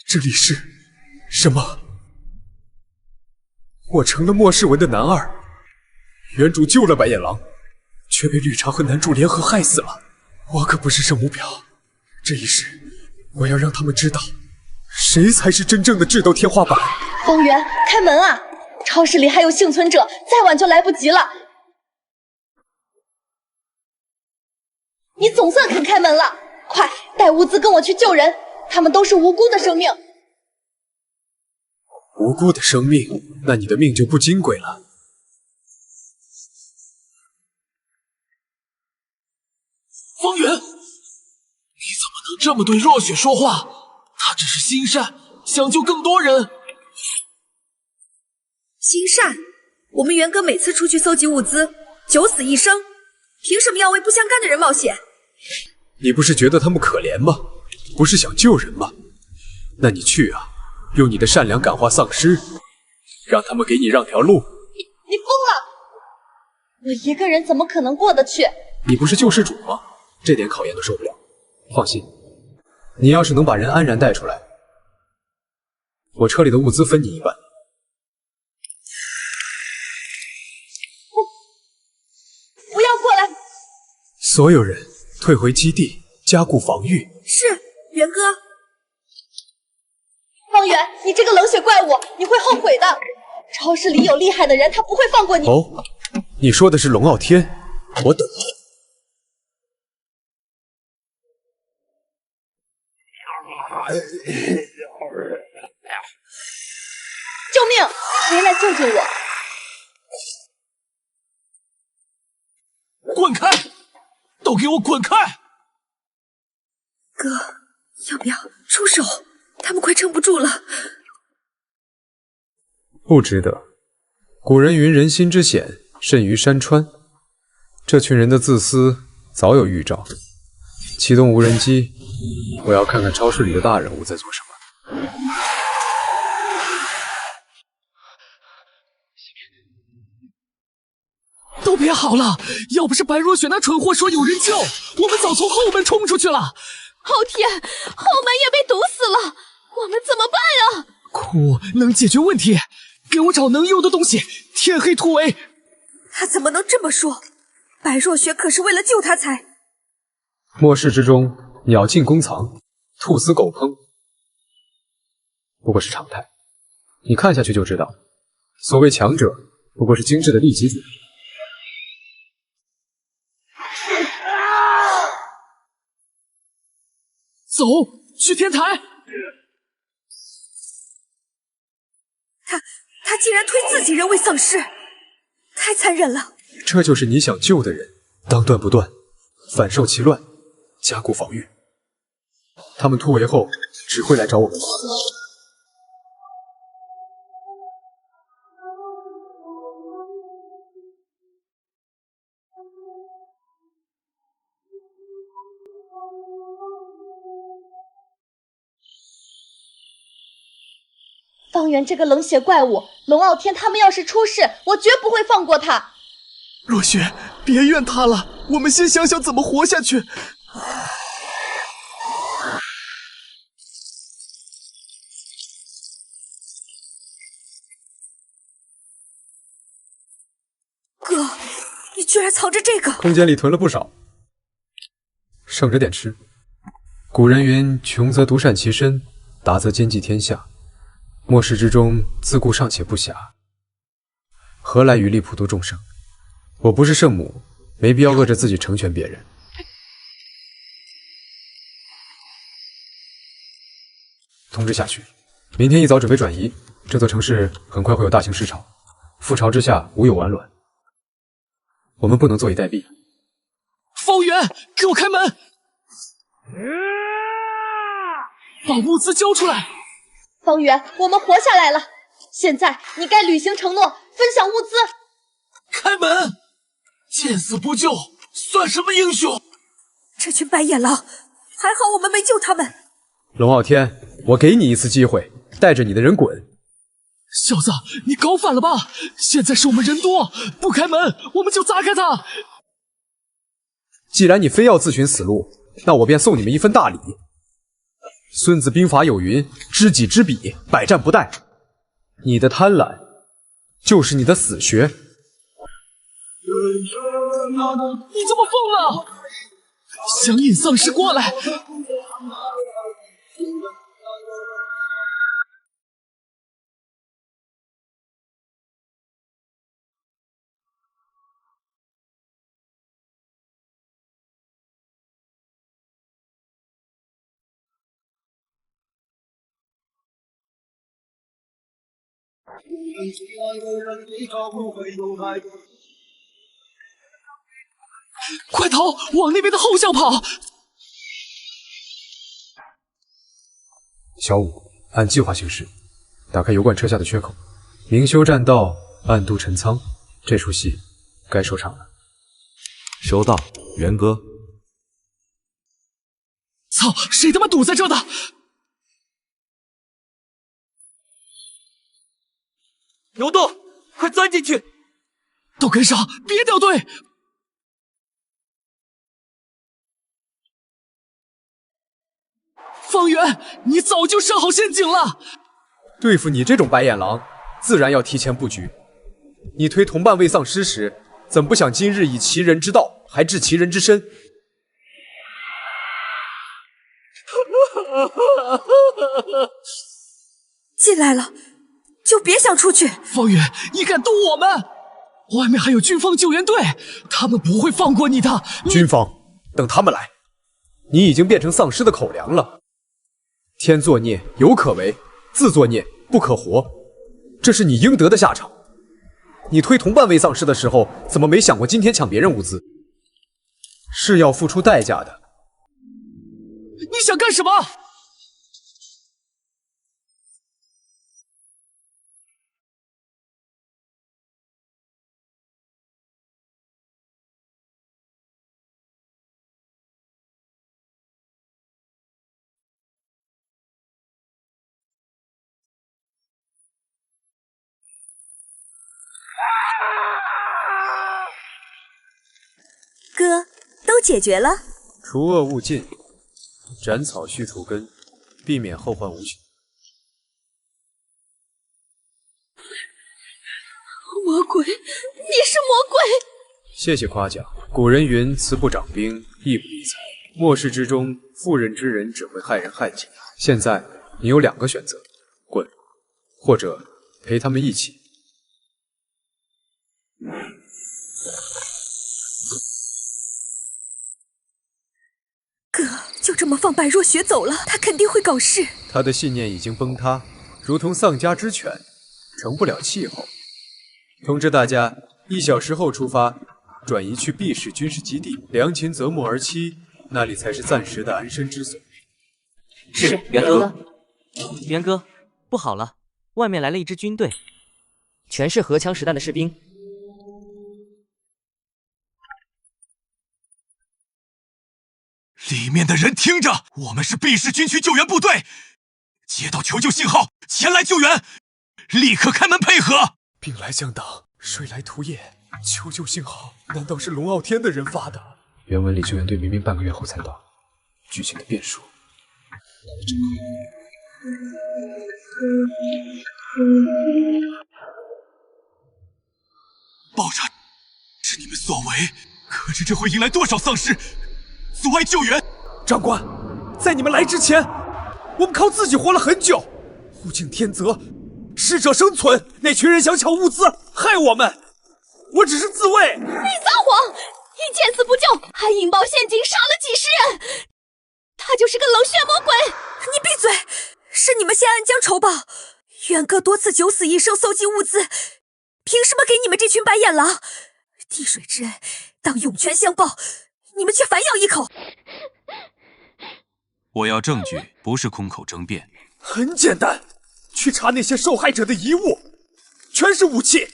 这里是什么？我成了末世文的男二，原主救了白眼狼，却被绿茶和男主联合害死了。我可不是圣母婊，这一世我要让他们知道，谁才是真正的智斗天花板。方圆，开门啊！超市里还有幸存者，再晚就来不及了。你总算肯开门了，快带物资跟我去救人，他们都是无辜的生命。无辜的生命，那你的命就不金贵了。方圆，你怎么能这么对若雪说话？她只是心善，想救更多人。心善？我们元哥每次出去搜集物资，九死一生，凭什么要为不相干的人冒险？你不是觉得他们可怜吗？不是想救人吗？那你去啊，用你的善良感化丧尸，让他们给你让条路。你疯了！我一个人怎么可能过得去？你不是救世主吗？这点考验都受不了。放心，你要是能把人安然带出来，我车里的物资分你一半。不要过来！所有人退回基地，加固防御。是，元哥。方圆，你这个冷血怪物，你会后悔的。超市里有厉害的人，他不会放过你。哦，你说的是龙傲天，我等了。救命！回来救救我！滚开！都给我滚开！哥，要不要出手？他们快撑不住了。不值得。古人云：人心之险，甚于山川。这群人的自私早有预兆。启动无人机，我要看看超市里的大人物在做什么。都别好了，要不是白若雪那蠢货说有人救，我们早从后门冲出去了。昊天，后门也被堵死了，我们怎么办呀？哭能解决问题，给我找能用的东西，天黑突围。他怎么能这么说？白若雪可是为了救他才……末世之中，鸟尽弓藏，兔死狗烹，不过是常态。你看下去就知道，所谓强者，不过是精致的利己主义。走，去天台。他竟然推自己人为丧尸，太残忍了。这就是你想救的人，当断不断，反受其乱，加固防御。他们突围后只会来找我们麻烦。方圆这个冷血怪物，龙傲天他们要是出事，我绝不会放过他。若雪，别怨他了，我们先想想怎么活下去。哥，你居然藏着这个！空间里囤了不少，剩着点吃。古人云：穷则独善其身，达则兼济天下。末世之中，自顾尚且不暇，何来余力普度众生？我不是圣母，没必要饿着自己成全别人。通知下去，明天一早准备转移。这座城市很快会有大型尸潮，覆巢之下无有完卵。我们不能坐以待毙。方圆，给我开门！把物资交出来！方圆，我们活下来了，现在你该履行承诺，分享物资。开门！见死不救，算什么英雄？这群白眼狼，还好我们没救他们。龙傲天，我给你一次机会，带着你的人滚。小子，你搞反了吧？现在是我们人多，不开门我们就砸开他。既然你非要自寻死路，那我便送你们一份大礼。孙子兵法有云：知己知彼，百战不殆。你的贪婪就是你的死穴。你怎么疯了？想引丧尸过来？快逃，往那边的后巷跑！小五，按计划行事，打开油罐车下的缺口，明修栈道，暗度陈仓。这出戏该收场了。收到，元哥。操，谁他妈堵在这的？牛洞，快钻进去！都跟上，别掉队！方圆，你早就设好陷阱了。对付你这种白眼狼，自然要提前布局。你推同伴为丧尸时，怎不想今日以其人之道，还治其人之身？进来了，就别想出去。方圆，你敢动我们？外面还有军方救援队，他们不会放过你的。军方，等他们来。你已经变成丧尸的口粮了。天作孽犹可为，自作孽不可活，这是你应得的下场。你推同伴为丧尸的时候，怎么没想过今天抢别人物资？是要付出代价的。你想干什么？哥，都解决了。除恶务尽，斩草续土根，避免后患无穷。魔鬼，你是魔鬼！谢谢夸奖。古人云：慈不掌兵，义不理财。末世之中，妇人之仁只会害人害己。现在你有2个选择：滚，或者陪他们一起。哥就这么放白若雪走了，他肯定会搞事。他的信念已经崩塌，如同丧家之犬，成不了气候。通知大家，1小时后出发，转移去 B 市军事基地，良禽择木而栖，那里才是暂时的安身之所。是，元哥。元哥，不好了，外面来了一支军队，全是荷枪实弹的士兵。里面的人听着，我们是 B 市军区救援部队，接到求救信号，前来救援，立刻开门配合。兵来将挡，水来土掩。求救信号难道是龙傲天的人发的？原文里救援队明明半个月后才到，剧情的变数来得真快。爆炸是你们所为，可知这会引来多少丧尸，阻碍救援？长官，在你们来之前，我们靠自己活了很久，物竞天择，适者生存。那群人想抢物资，害我们，我只是自卫。你撒谎！你见死不救，还引爆陷阱，杀了几十人。他就是个冷血魔鬼！你闭嘴！是你们先暗将仇报。元哥多次九死一生搜集物资，凭什么给你们这群白眼狼？滴水之恩，当涌泉相报，你们却反咬一口。我要证据，不是空口争辩。很简单，去查那些受害者的遗物，全是武器。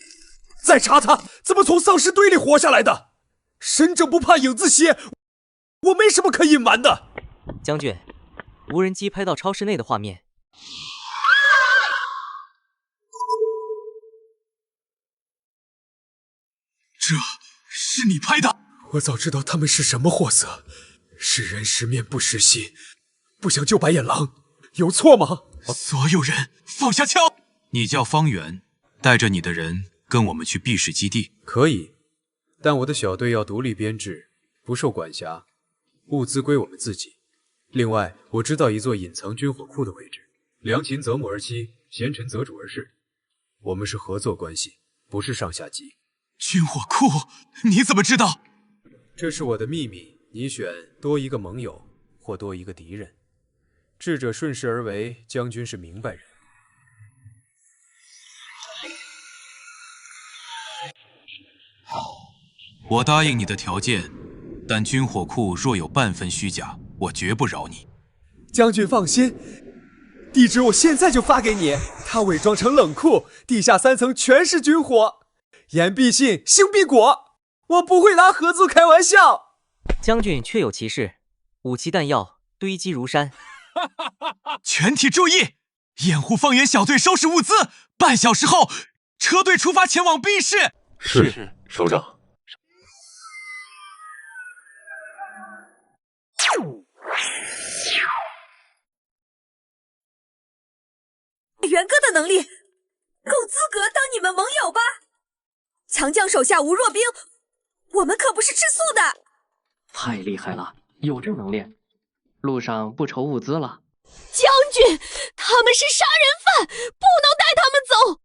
再查他怎么从丧尸堆里活下来的。神者不怕影子斜，我没什么可隐瞒的。将军，无人机拍到超市内的画面。这是你拍的？我早知道他们是什么货色，识人识面不识心，不想救白眼狼，有错吗？所有人放下枪！你叫方圆，带着你的人跟我们去 B 市基地。可以，但我的小队要独立编制，不受管辖，物资归我们自己。另外，我知道一座隐藏军火库的位置，良禽择木而栖，贤臣择主而事。我们是合作关系，不是上下级。军火库？你怎么知道？这是我的秘密，你选多一个盟友，或多一个敌人。智者顺势而为，将军是明白人。我答应你的条件，但军火库若有半分虚假，我绝不饶你。将军放心，地址我现在就发给你。它伪装成冷库，地下3层全是军火，言必信，行必果。我不会拿合作开玩笑。将军确有其事，武器弹药堆积如山。全体注意，掩护方圆小队收拾物资。半小时后，车队出发前往 B 市。是，首长。元哥的能力够资格当你们盟友吧？强将手下无弱兵，我们可不是吃素的。太厉害了，有这能力，路上不愁物资了。将军，他们是杀人犯，不能带他们走。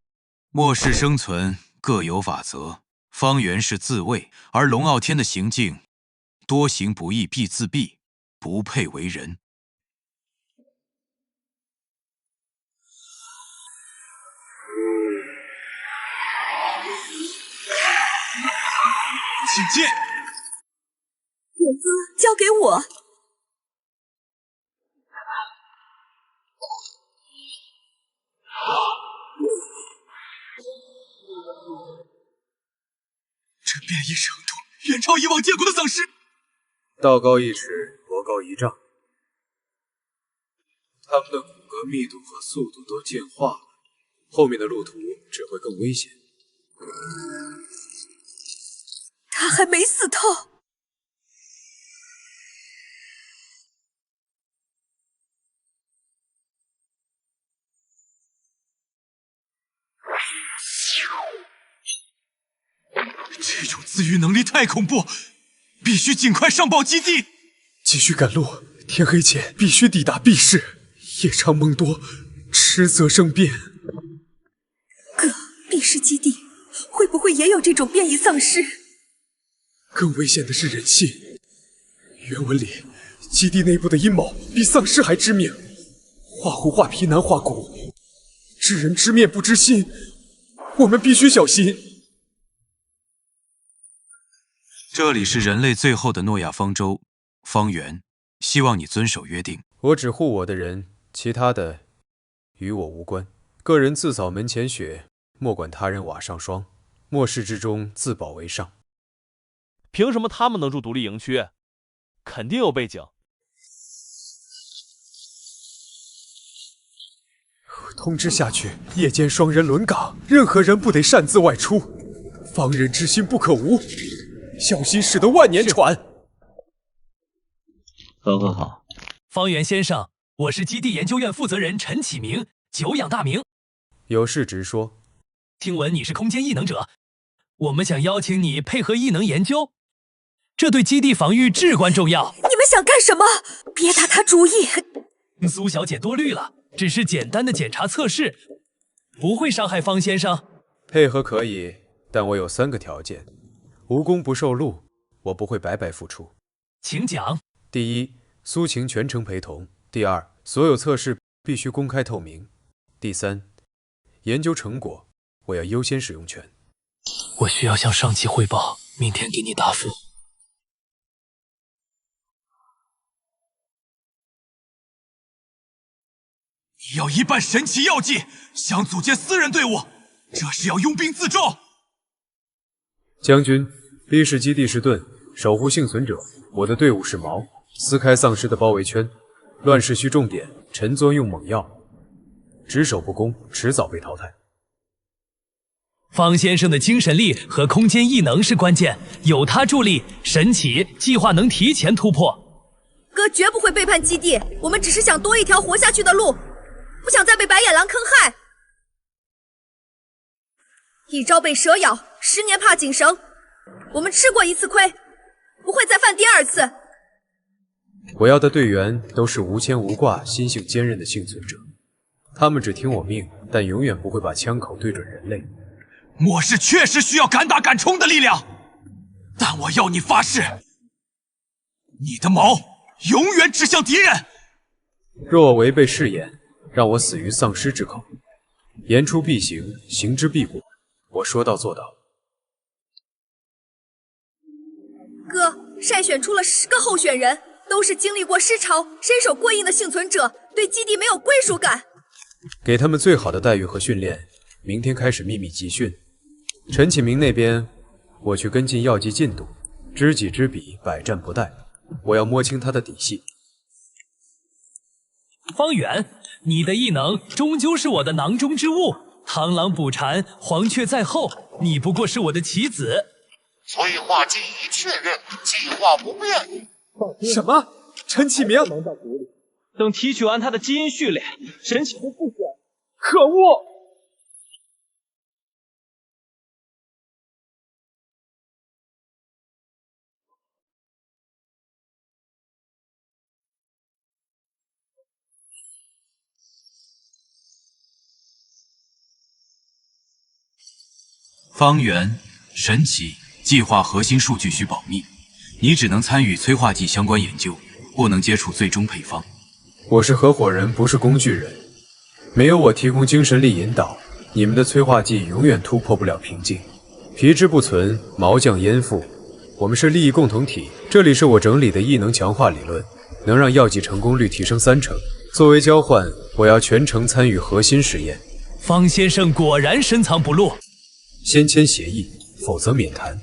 末世生存各有法则，方圆是自卫，而龙傲天的行径多行不义必自毙，不配为人。请进。元哥，交给我。这变异程度远超以往见过的丧尸。道高一尺，魔高一丈。他们的骨骼密度和速度都进化了，后面的路途只会更危险。他还没死透。这种自愈能力太恐怖，必须尽快上报基地。继续赶路，天黑前必须抵达 B 市。夜长梦多，迟则生变。哥，B 市基地会不会也有这种变异丧尸？更危险的是人性。原文里，基地内部的阴谋比丧尸还致命。画虎画皮难画骨，知人知面不知心，我们必须小心。这里是人类最后的诺亚方舟，方圆，希望你遵守约定。我只护我的人，其他的与我无关。个人自扫门前雪，莫管他人瓦上霜。末世之中，自保为上。凭什么他们能住独立营区？肯定有背景。通知下去，夜间双人轮岗，任何人不得擅自外出。防人之心不可无，小心驶得万年船。好。方圆先生，我是基地研究院负责人陈启明，久仰大名。有事直说。听闻你是空间异能者，我们想邀请你配合异能研究，这对基地防御至关重要。你们想干什么？别打他主意。苏小姐多虑了，只是简单的检查测试，不会伤害方先生。配合可以，但我有3个条件：无功不受禄，我不会白白付出。请讲。第一，苏晴全程陪同；第二，所有测试必须公开透明；第三，研究成果我要优先使用权。我需要向上级汇报，明天给你答复。你要一半神奇药剂，想组建私人队伍，这是要拥兵自重。将军，B 市基地是盾，守护幸存者。我的队伍是矛，撕开丧尸的包围圈。乱世需重点，陈作用猛药，只守不攻，迟早被淘汰。方先生的精神力和空间异能是关键，有他助力，神奇计划能提前突破。哥绝不会背叛基地，我们只是想多一条活下去的路，不想再被白眼狼坑害。一朝被蛇咬，10年怕井绳。我们吃过一次亏，不会再犯第2次。我要的队员都是无牵无挂、心性坚韧的幸存者，他们只听我命，但永远不会把枪口对准人类。末世确实需要敢打敢冲的力量，但我要你发誓，你的矛永远指向敌人。若我违背誓言，让我死于丧尸之口。言出必行，行之必果。我说到做到。哥，筛选出了10个候选人，都是经历过尸潮、身手过硬的幸存者，对基地没有归属感。给他们最好的待遇和训练，明天开始秘密集训。陈启明那边，我去跟进药剂进度，知己知彼，百战不殆。我要摸清他的底细。方圆，你的异能终究是我的囊中之物。螳螂捕蝉，黄雀在后，你不过是我的棋子。催化剂已确认，计划不变。什么？陈启明？等提取完他的基因序列，神奇不复选。可恶！方圆、神奇，计划核心数据需保密，你只能参与催化剂相关研究，不能接触最终配方。我是合伙人，不是工具人。没有我提供精神力引导，你们的催化剂永远突破不了瓶颈。皮之不存，毛将焉附。我们是利益共同体。这里是我整理的异能强化理论，能让药剂成功率提升30%。作为交换，我要全程参与核心实验。方先生果然深藏不露。先签协议，否则免谈。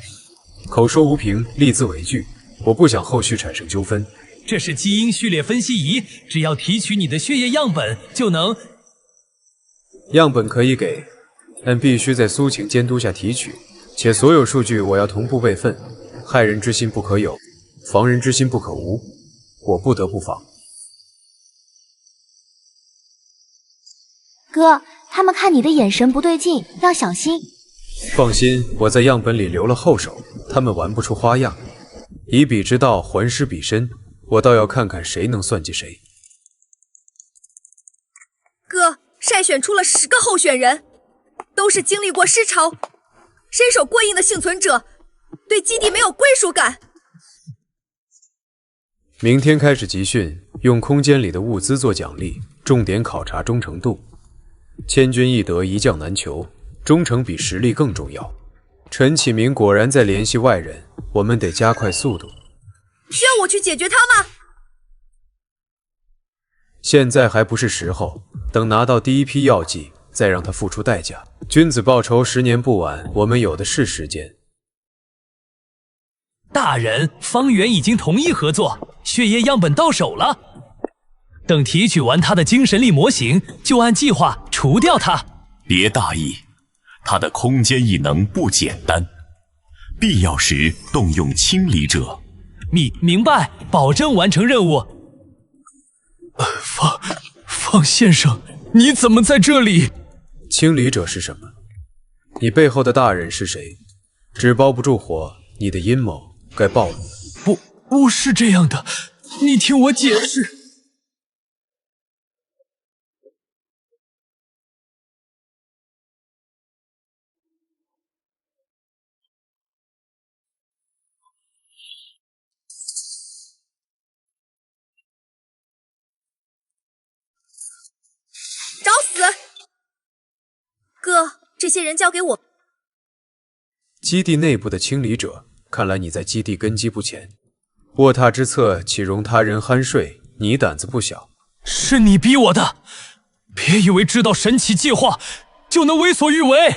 口说无凭，立字为据。我不想后续产生纠纷。这是基因序列分析仪，只要提取你的血液样本就能。样本可以给，但必须在苏晴监督下提取，且所有数据我要同步备份。害人之心不可有，防人之心不可无。我不得不防。哥，他们看你的眼神不对劲，要小心。放心，我在样本里留了后手，他们玩不出花样。以彼之道还施彼身，我倒要看看谁能算计谁。哥，筛选出了10个候选人，都是经历过尸潮、身手过硬的幸存者，对基地没有归属感。明天开始集训，用空间里的物资做奖励，重点考察忠诚度。千军易得，一将难求，忠诚比实力更重要。陈启明果然在联系外人，我们得加快速度。需要我去解决他吗？现在还不是时候，等拿到第一批药剂，再让他付出代价。君子报仇，10年不晚，我们有的是时间。大人，方圆已经同意合作，血液样本到手了。等提取完他的精神力模型，就按计划除掉他。别大意，他的空间异能不简单，必要时动用清理者。明白，保证完成任务。方先生，你怎么在这里？清理者是什么？你背后的大人是谁？纸包不住火，你的阴谋该暴露了。不是这样的，你听我解释。找死！哥，这些人交给我。基地内部的清理者，看来你在基地根基不浅。卧榻之侧岂容他人酣睡？你胆子不小。是你逼我的，别以为知道神奇计划就能为所欲为。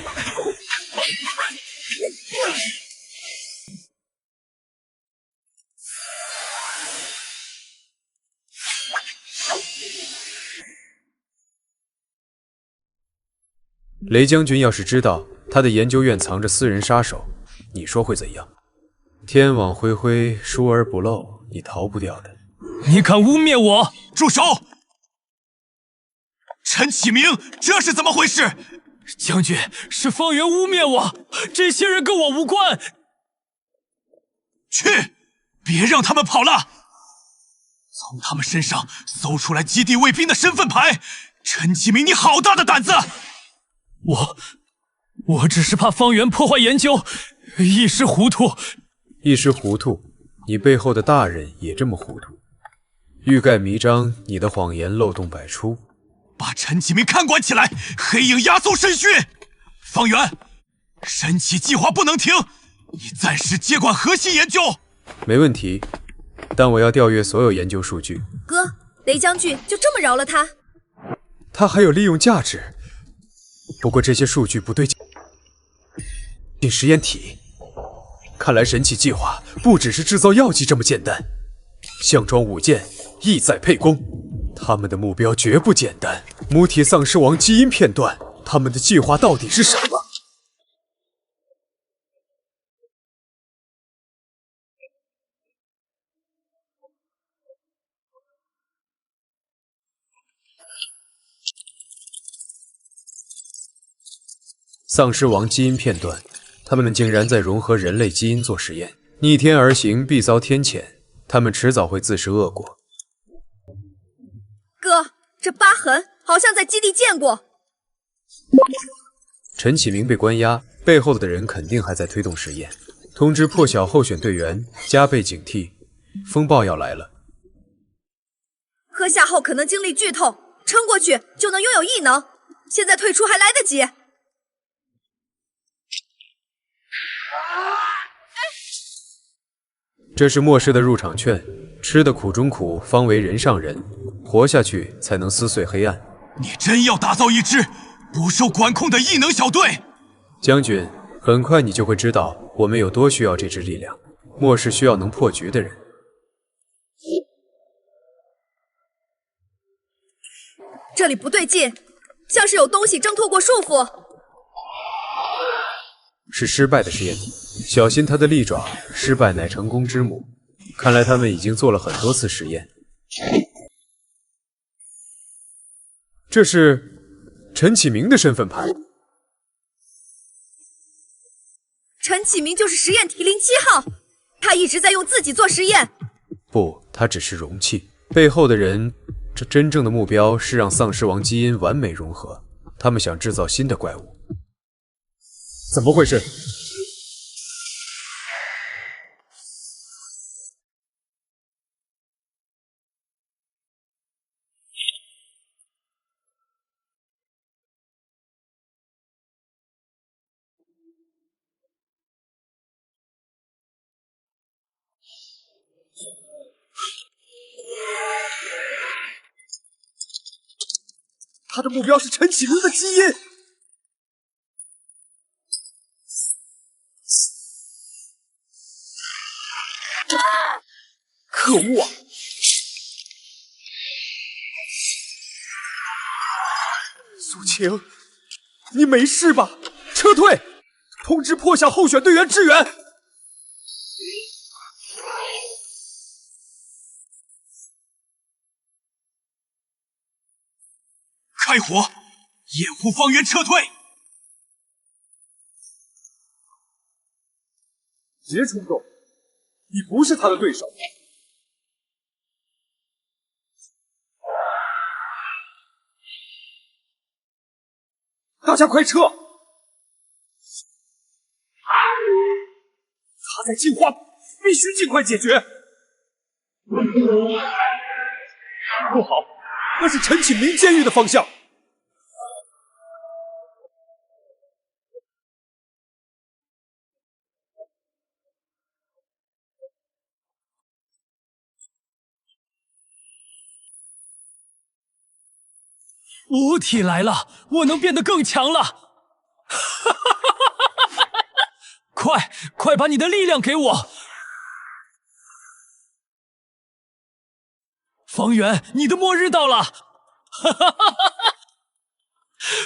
雷将军要是知道他的研究院藏着私人杀手，你说会怎样？天网恢恢，疏而不漏，你逃不掉的。你敢污蔑我？住手！陈启明，这是怎么回事？将军，是方圆污蔑我，这些人跟我无关。去，别让他们跑了！从他们身上搜出来基地卫兵的身份牌。陈启明，你好大的胆子！我只是怕方圆破坏研究，一时糊涂。一时糊涂？你背后的大人也这么糊涂？欲盖弥彰，你的谎言漏洞百出。把陈启明看管起来，黑影压缩审讯。方圆，神奇计划不能停，你暂时接管核心研究。没问题，但我要调阅所有研究数据。哥，雷将军就这么饶了他？他还有利用价值，不过这些数据不对劲。进实验体，看来神奇计划不只是制造药剂这么简单，项庄舞剑，意在沛公。他们的目标绝不简单，母体丧尸王基因片段，他们的计划到底是什么？丧尸王基因片段，他们竟然在融合人类基因做实验，逆天而行必遭天谴，他们迟早会自食恶果。哥，这疤痕好像在基地见过。陈启明被关押，背后的人肯定还在推动实验。通知破晓候选队员加倍警惕，风暴要来了。喝下后可能经历剧痛，撑过去就能拥有异能，现在退出还来得及。这是末世的入场券，吃的苦中苦，方为人上人。活下去才能撕碎黑暗。你真要打造一支不受管控的异能小队？将军，很快你就会知道我们有多需要这支力量。末世需要能破局的人。这里不对劲，像是有东西挣脱过束缚。是失败的实验体，小心它的利爪，失败乃成功之母。看来他们已经做了很多次实验。这是陈启明的身份牌。陈启明就是实验体07号，他一直在用自己做实验。不，他只是容器。背后的人，这真正的目标是让丧尸王基因完美融合。他们想制造新的怪物。怎么回事？他的目标是陈启明的基因。可恶啊！苏晴，你没事吧？撤退！通知破晓候选队员支援。开火，掩护方圆撤退。别冲动，你不是他的对手。大家快撤！他在进化，必须尽快解决。不好，那是陈启明监狱的方向。母体来了，我能变得更强了！快把你的力量给我！方圆，你的末日到了！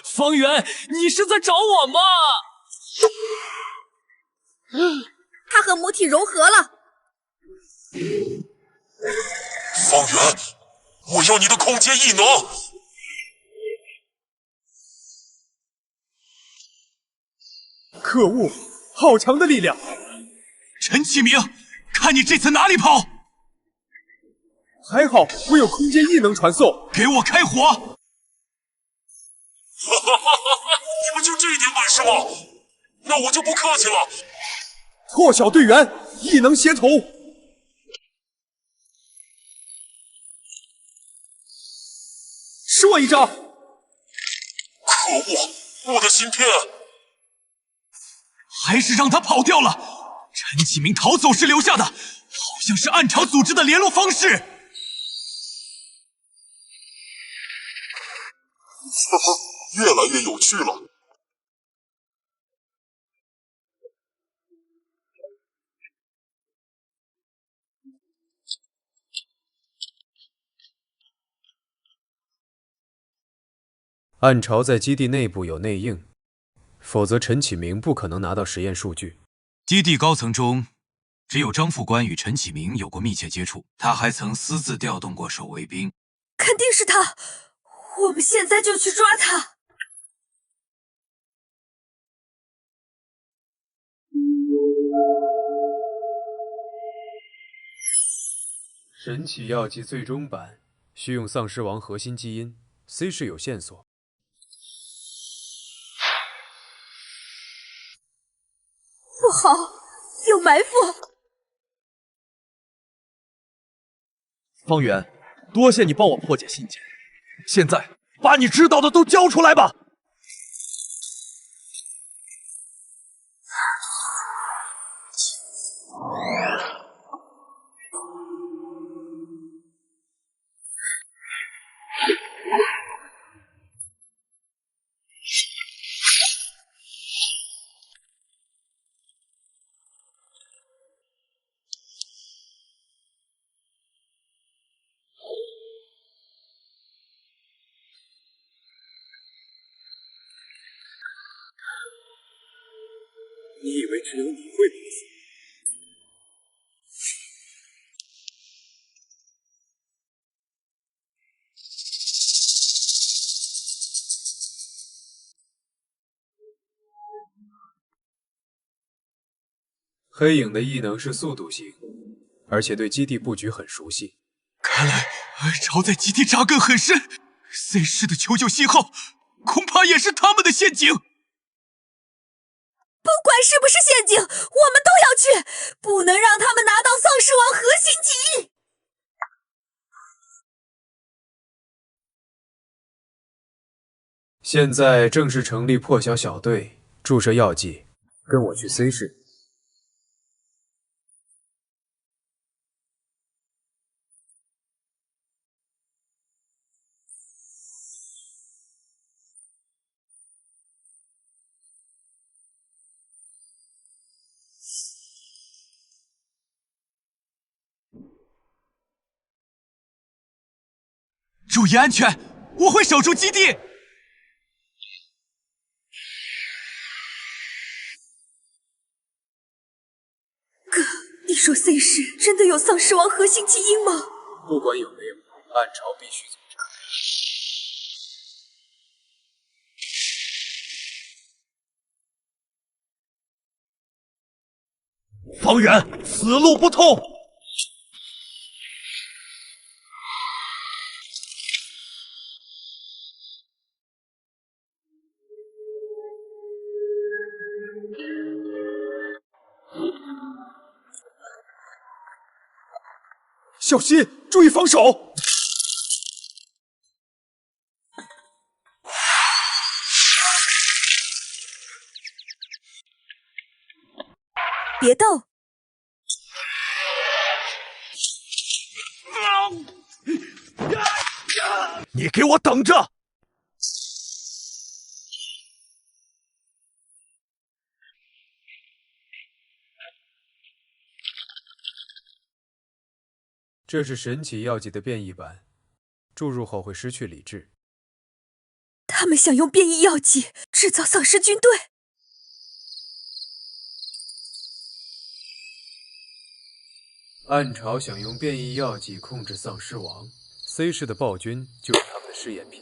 方圆，你是在找我吗？他和母体融合了。方圆，我要你的空间异能！可恶，好强的力量！陈启明，看你这次哪里跑！还好我有空间异能传送，给我开火！哈哈哈哈！你们就这点本事吗？那我就不客气了。错小队员，异能协同。吃我一招！可恶，我的芯片！还是让他跑掉了。陈启明逃走时留下的，好像是暗潮组织的联络方式。哈哈，越来越有趣了。暗潮在基地内部有内应，否则陈启明不可能拿到实验数据。基地高层中，只有张副官与陈启明有过密切接触，他还曾私自调动过守卫兵。肯定是他，我们现在就去抓他。神奇药剂最终版需用丧尸王核心基因 ，C 市有线索。不好，有埋伏！方圆，多谢你帮我破解信件，现在把你知道的都交出来吧！你以为只有你会迷死？黑影的异能是速度型，而且对基地布局很熟悉。看来暗潮在基地扎根很深 ，C 市的求救信号恐怕也是他们的陷阱。不管是不是陷阱，我们都要去，不能让他们拿到丧尸王核心记忆。现在正是成立破晓小队，注射药剂，跟我去 C 市。注意安全，我会守住基地。哥，你说 C 市真的有丧尸王核心基因吗？不管有没有，暗潮必须组织。方圆，此路不通。小心，注意防守！别动！你给我等着！这是神奇药剂的变异版，注入后会失去理智。他们想用变异药剂制造丧尸军队。暗潮想用变异药剂控制丧尸王，C 市的暴君就是他们的试验品。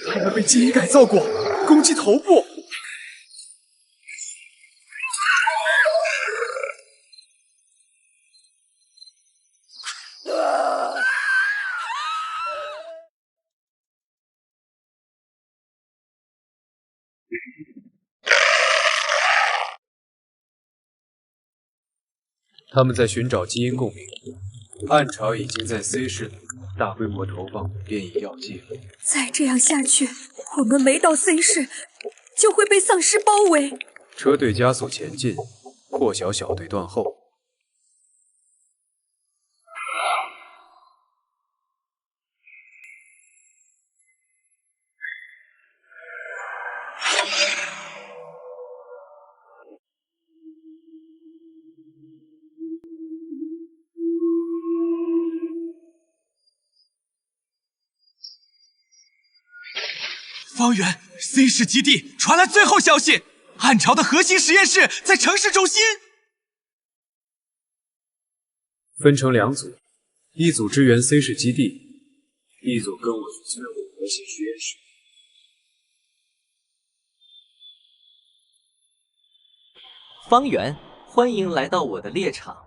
他们被基因改造过，攻击头部。他们在寻找基因共鸣，暗潮已经在 C 市大规模投放变异药剂了。再这样下去，我们没到 C 市就会被丧尸包围。车队加速前进，破晓小队断后。方圆 ，C 市基地传来最后消息，暗潮的核心实验室在城市中心。分成2组，一组支援 C 市基地，一组跟我去摧毁核心实验室。方圆，欢迎来到我的猎场。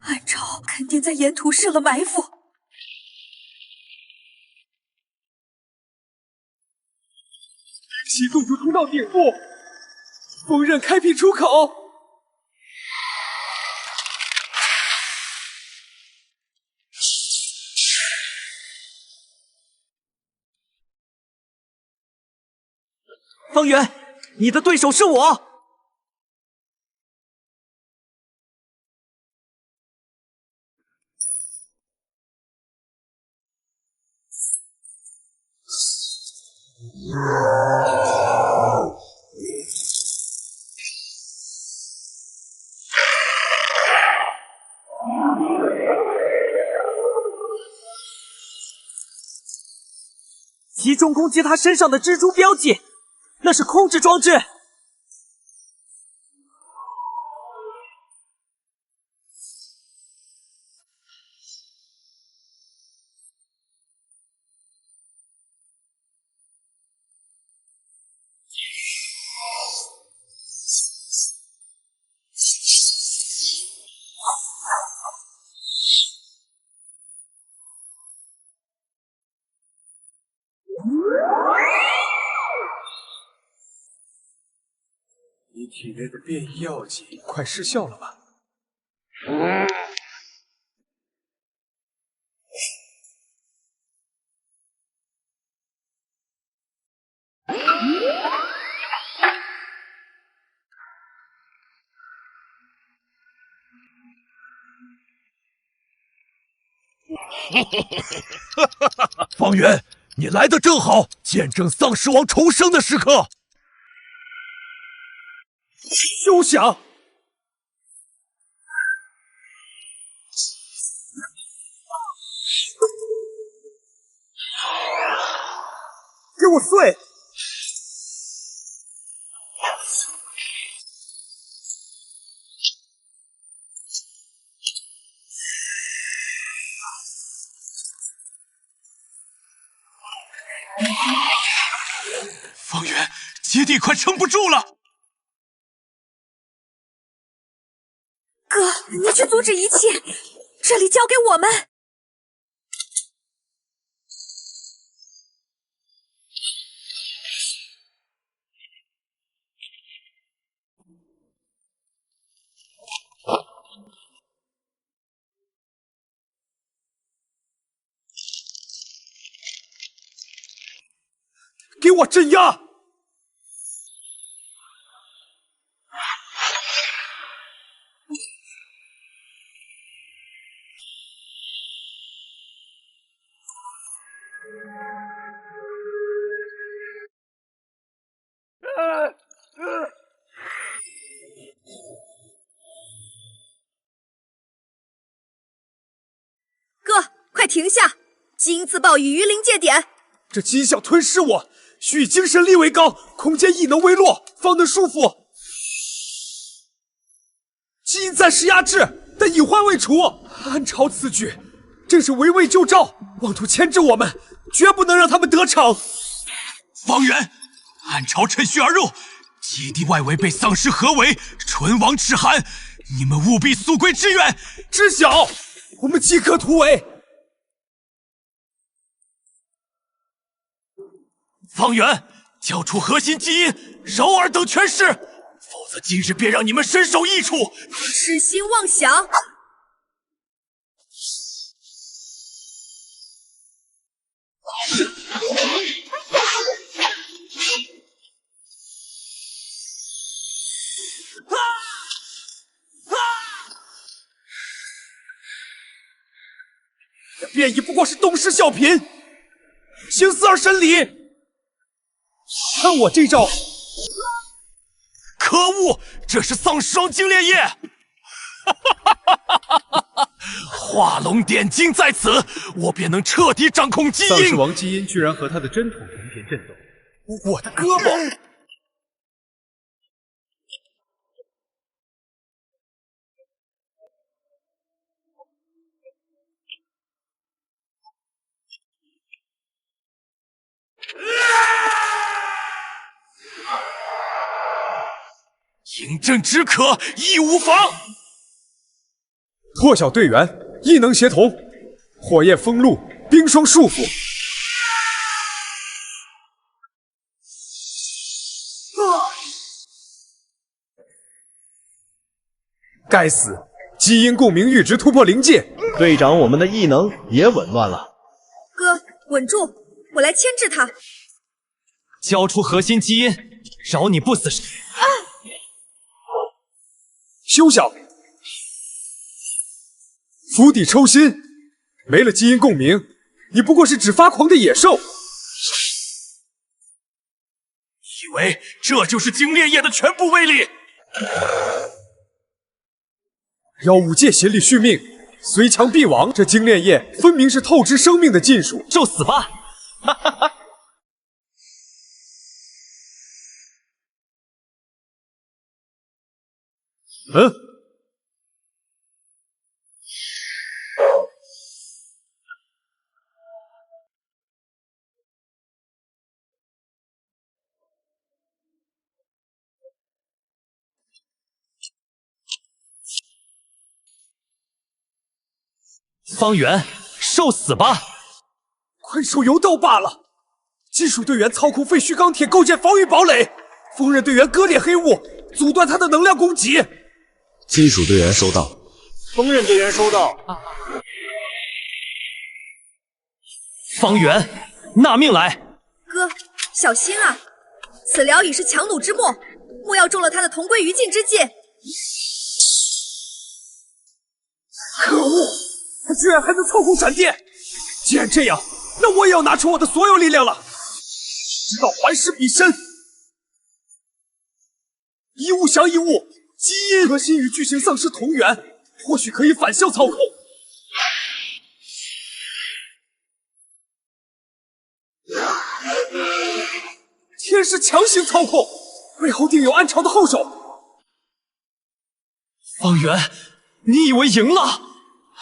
暗潮肯定在沿途设了埋伏。启动出通道顶部，锋刃开辟出口。方圆，你的对手是我。集中攻击他身上的蜘蛛标记，那是控制装置。你体内的变异药剂快失效了吧？方圆，你来的正好，见证丧尸王重生的时刻。休想！给我碎！方圆，基地快撑不住了！哥，你去阻止一切，这里交给我们。我镇压！哥，快停下！基因自爆已于临界点。这基因想吞噬我，需以精神力为纲，空间异能为络，方能束缚。基因暂时压制，但隐患未除。暗潮此举，正是围魏救赵，妄图牵制我们，绝不能让他们得逞。方圆，暗潮趁虚而入，基地外围被丧尸合围，唇亡齿寒，你们务必速归支援。知晓，我们即刻突围。方圆，交出核心基因，饶尔等权势，否则今日便让你们身首异处。痴心妄想！便已不过是东施效颦，行四而神离。看我这招！可恶，这是丧尸王精炼液！化龙点睛在此，我便能彻底掌控基因。丧尸王基因居然和他的真统同频震动，我的胳膊！饮鸩止渴，义无妨。破晓队员，异能协同，火焰封路，冰霜束缚。该死！基因共鸣阈值突破临界。队长，我们的异能也紊乱了。哥，稳住，我来牵制他。交出核心基因，饶你不死。休想！釜底抽薪，没了基因共鸣，你不过是只发狂的野兽。以为这就是精炼液的全部威力？妖物借邪力续命，虽强必亡。这精炼液分明是透支生命的禁术，就死吧！哈哈哈。方圆，受死吧！困兽犹斗罢了。金属队员操控废墟钢铁构建防御堡垒，锋刃队员割裂黑雾，阻断他的能量攻击。金属队员收到，锋刃队员收到。方圆，纳命来！哥，小心啊！此疗已是强弩之末，莫要中了他的同归于尽之计。可恶！他居然还能操控闪电！既然这样，那我也要拿出我的所有力量了！直到还施彼身，一物降一物，基因核心与巨型丧尸同源，或许可以反向操控。天师强行操控，背后定有暗潮的后手。方圆，你以为赢了？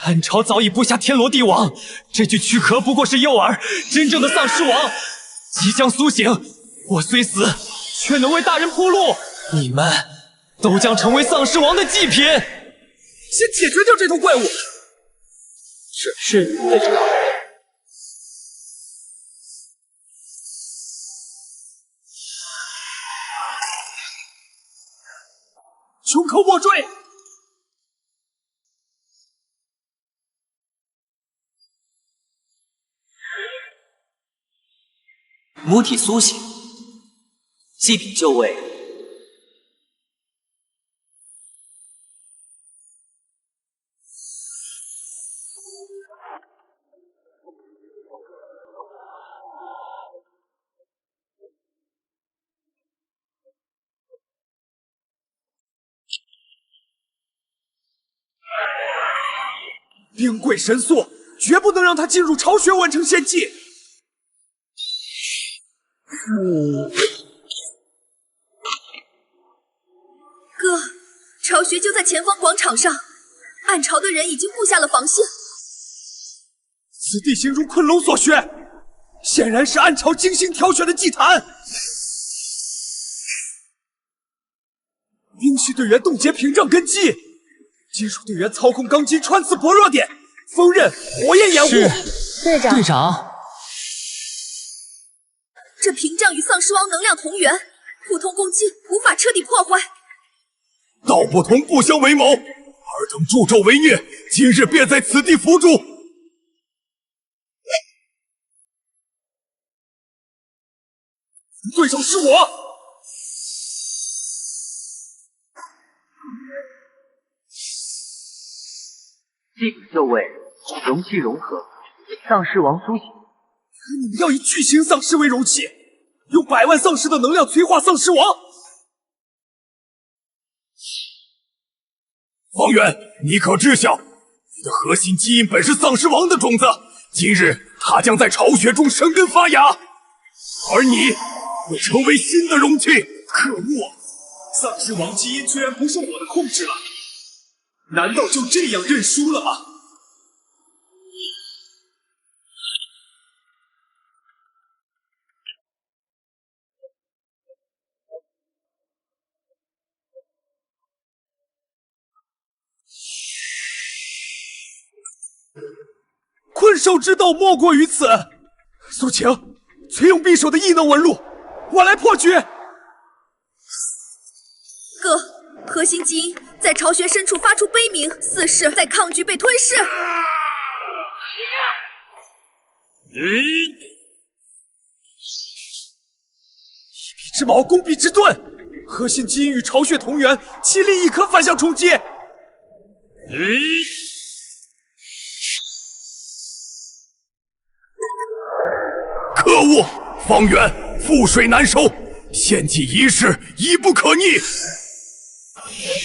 暗潮早已布下天罗地网，这具躯壳不过是诱饵，真正的丧尸王即将苏醒。我虽死，却能为大人铺路，你们都将成为丧尸王的祭品。先解决掉这头怪物。是队长。胸口莫坠。母体苏醒，祭品就位。冰贵神速，绝不能让他进入巢穴完成献祭。哥，巢穴就在前方广场上，暗巢的人已经布下了防线。此地形如昆龙所穴，显然是暗巢精心挑选的祭坛。兵器队员冻结屏障根基，金属队员操控钢筋穿刺薄弱点，锋刃火焰掩护。队长，队长，这屏障与丧尸王能量同源，普通攻击无法彻底破坏。道不同不相为谋，尔等助纣为虐，今日便在此地伏诛。对手是我。祭品就位，容器融合，丧尸王苏醒。你们要以巨型丧尸为容器，用100万丧尸的能量催化丧尸王。方圆，你可知晓，你的核心基因本是丧尸王的种子，今日它将在巢穴中生根发芽，而你会成为新的容器。可恶！丧尸王基因居然不受我的控制了，难道就这样认输了吗？困兽之斗莫过于此。苏晴，催用匕首的异能纹路，我来破局。哥，核心基因在巢穴深处发出悲鸣，似是在抗拒被吞噬。一臂之矛，攻臂之盾，核心基因与巢穴同源，其力亦可反向冲击。可恶！方圆，覆水难收，献祭仪式一不可逆。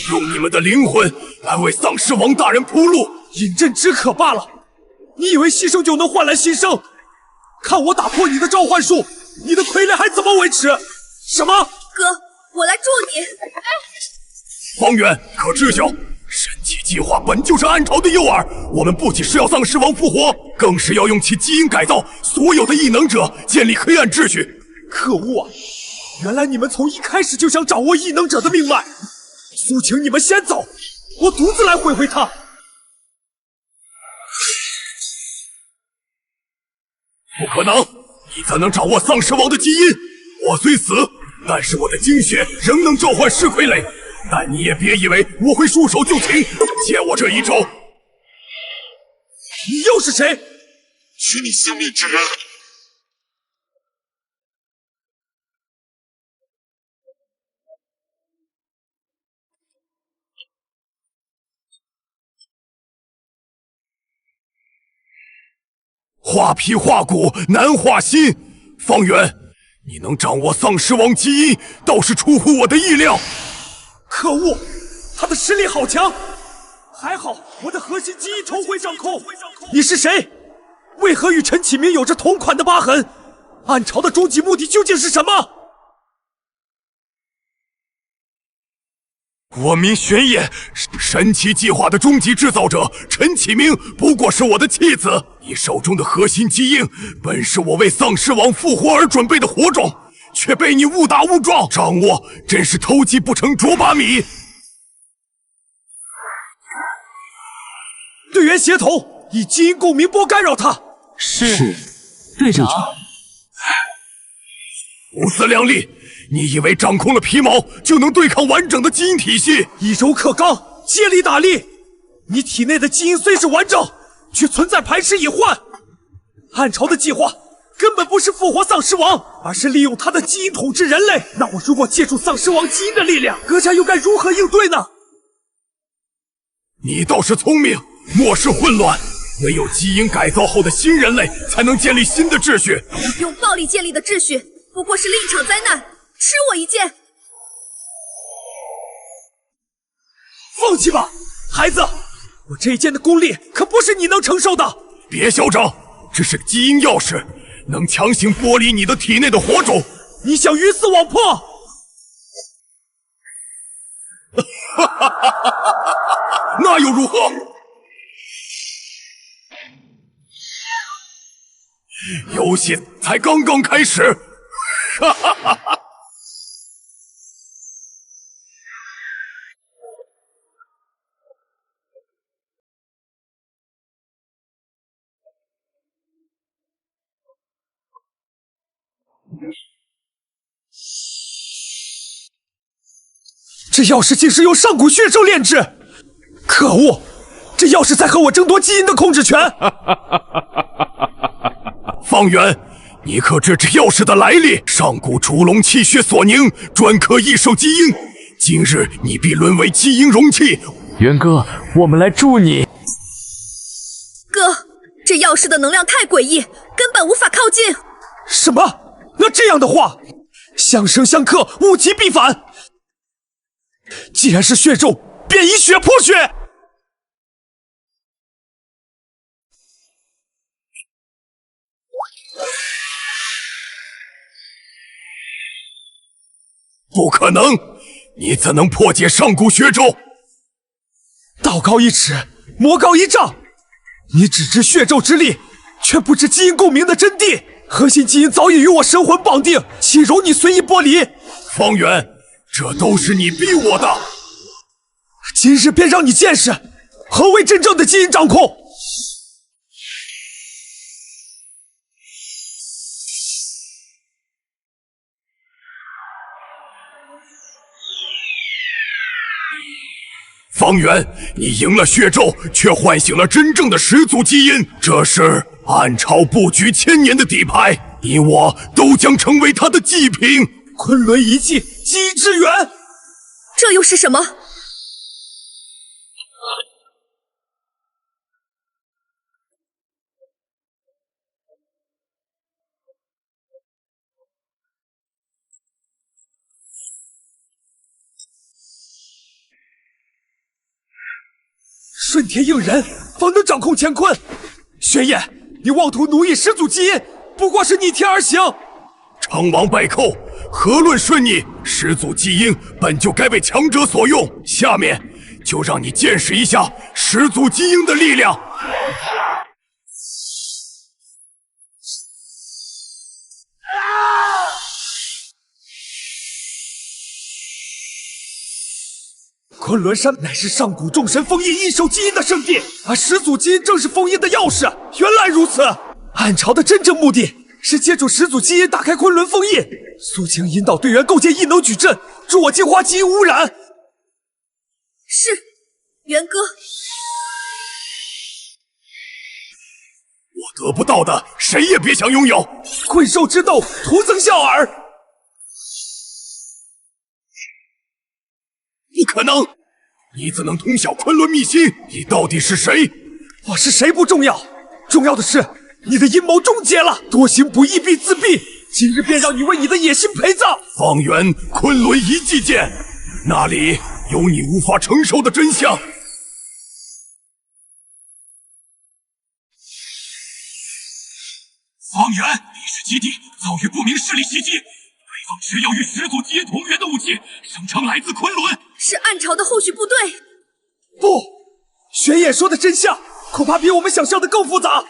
用你们的灵魂来为丧尸王大人铺路，饮鸩止渴罢了。你以为牺牲就能换来新生？看我打破你的召唤术，你的傀儡还怎么维持？什么？哥，我来助你。方圆，可知晓？神奇计划本就是暗潮的诱饵，我们不仅是要丧尸王复活，更是要用其基因改造所有的异能者，建立黑暗秩序。可恶啊！原来你们从一开始就想掌握异能者的命脉。苏晴，你们先走，我独自来毁毁他。不可能！你怎能掌握丧尸王的基因？我虽死，但是我的精血仍能召唤尸傀儡。但你也别以为我会束手就擒，借我这一招。你又是谁？取你性命之人。化皮化骨难化心，方圆，你能掌握丧尸王基因，倒是出乎我的意料。可恶，他的实力好强！还好我的核心基因重回掌控。你是谁？为何与陈启明有着同款的疤痕？暗潮的终极目的究竟是什么？我名玄野，神奇计划的终极制造者陈启明不过是我的弃子。你手中的核心基因本是我为丧尸王复活而准备的火种，却被你误打误撞掌握，真是偷鸡不成蚀把米。队员协同，以基因共鸣波干扰他。是，队长。不自量力！你以为掌控了皮毛就能对抗完整的基因体系？以柔克刚，借力打力。你体内的基因虽是完整，却存在排斥隐患。暗潮的计划根本不是复活丧尸王，而是利用他的基因统治人类。那我如果借助丧尸王基因的力量，阁下又该如何应对呢？你倒是聪明，漠视混乱。唯有基因改造后的新人类，才能建立新的秩序。用暴力建立的秩序，不过是另一场灾难。吃我一剑！放弃吧，孩子，我这一剑的功力可不是你能承受的。别嚣张，这是基因钥匙，能强行剥离你的体内的火种。你想鱼死网破？那又如何？游戏才刚刚开始，哈哈哈哈！这钥匙竟是由上古血兽炼制！可恶，这钥匙在和我争夺基因的控制权！方圆，你可知这钥匙的来历？上古烛龙气血所凝，专刻异兽基因。今日你必沦为基因容器。元哥，我们来助你。哥，这钥匙的能量太诡异，根本无法靠近。什么？那这样的话，相生相克，物极必反。既然是血咒，便以血破血。不可能！你怎能破解上古血咒？道高一尺，魔高一丈。你只知血咒之力，却不知基因共鸣的真谛。核心基因早已与我神魂绑定，岂容你随意剥离？方圆，这都是你逼我的。今日便让你见识何为真正的基因掌控。方圆，你赢了血咒，却唤醒了真正的始祖基因，这是暗潮布局1000年的底牌，你我都将成为他的祭品。昆仑遗迹，基因之源，这又是什么？顺天应人，方能掌控乾坤。玄烨，你妄图奴役始祖基因，不过是逆天而行。成王败寇，何论顺逆？始祖基因本就该被强者所用，下面就让你见识一下始祖基因的力量。昆仑山乃是上古众神封印异兽基因的圣地，而始祖基因正是封印的钥匙。原来如此，暗潮的真正目的是借助始祖基因打开昆仑封印。苏晴引导队员构建异能矩阵，助我净化基因污染。是，元哥。我得不到的，谁也别想拥有。困兽之斗，徒增笑耳。不可能！你怎能通晓昆仑秘辛？你到底是谁？我是谁不重要，重要的是你的阴谋终结了。多行不义必自毙，今日便让你为你的野心陪葬。方圆昆仑遗迹剑，那里有你无法承受的真相。方圆，历史基地遭遇不明势力袭击。对方持有与始祖基因同源的武器，声称来自昆仑，是暗潮的后续部队。不，玄烨说的真相恐怕比我们想象的更复杂。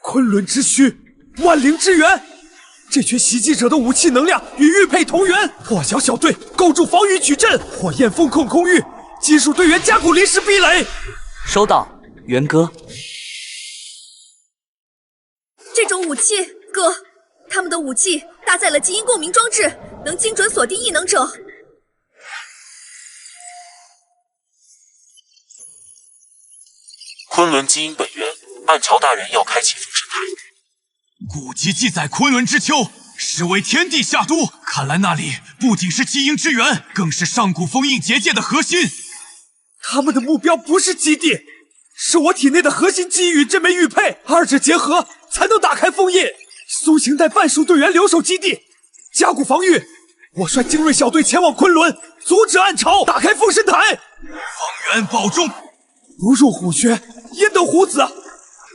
昆仑之躯，万灵之源。这群袭击者的武器能量与玉佩同源，破晓小队构筑防御矩阵，火焰风控空域，技术队员加固临时壁垒。收到，元哥。这种武器，哥，他们的武器搭载了基因共鸣装置，能精准锁定异能者。昆仑基因本源，暗潮大人要开启封神台。古籍记载，昆仑之丘实为天地下都，看来那里不仅是基因之源，更是上古封印结界的核心。他们的目标不是基地，是我体内的核心基因与这枚玉佩，二者结合才能打开封印。苏醒带半数队员留守基地，加固防御。我率精锐小队前往昆仑，阻止暗潮打开封神台。方圆保重。不入虎穴，焉得虎子？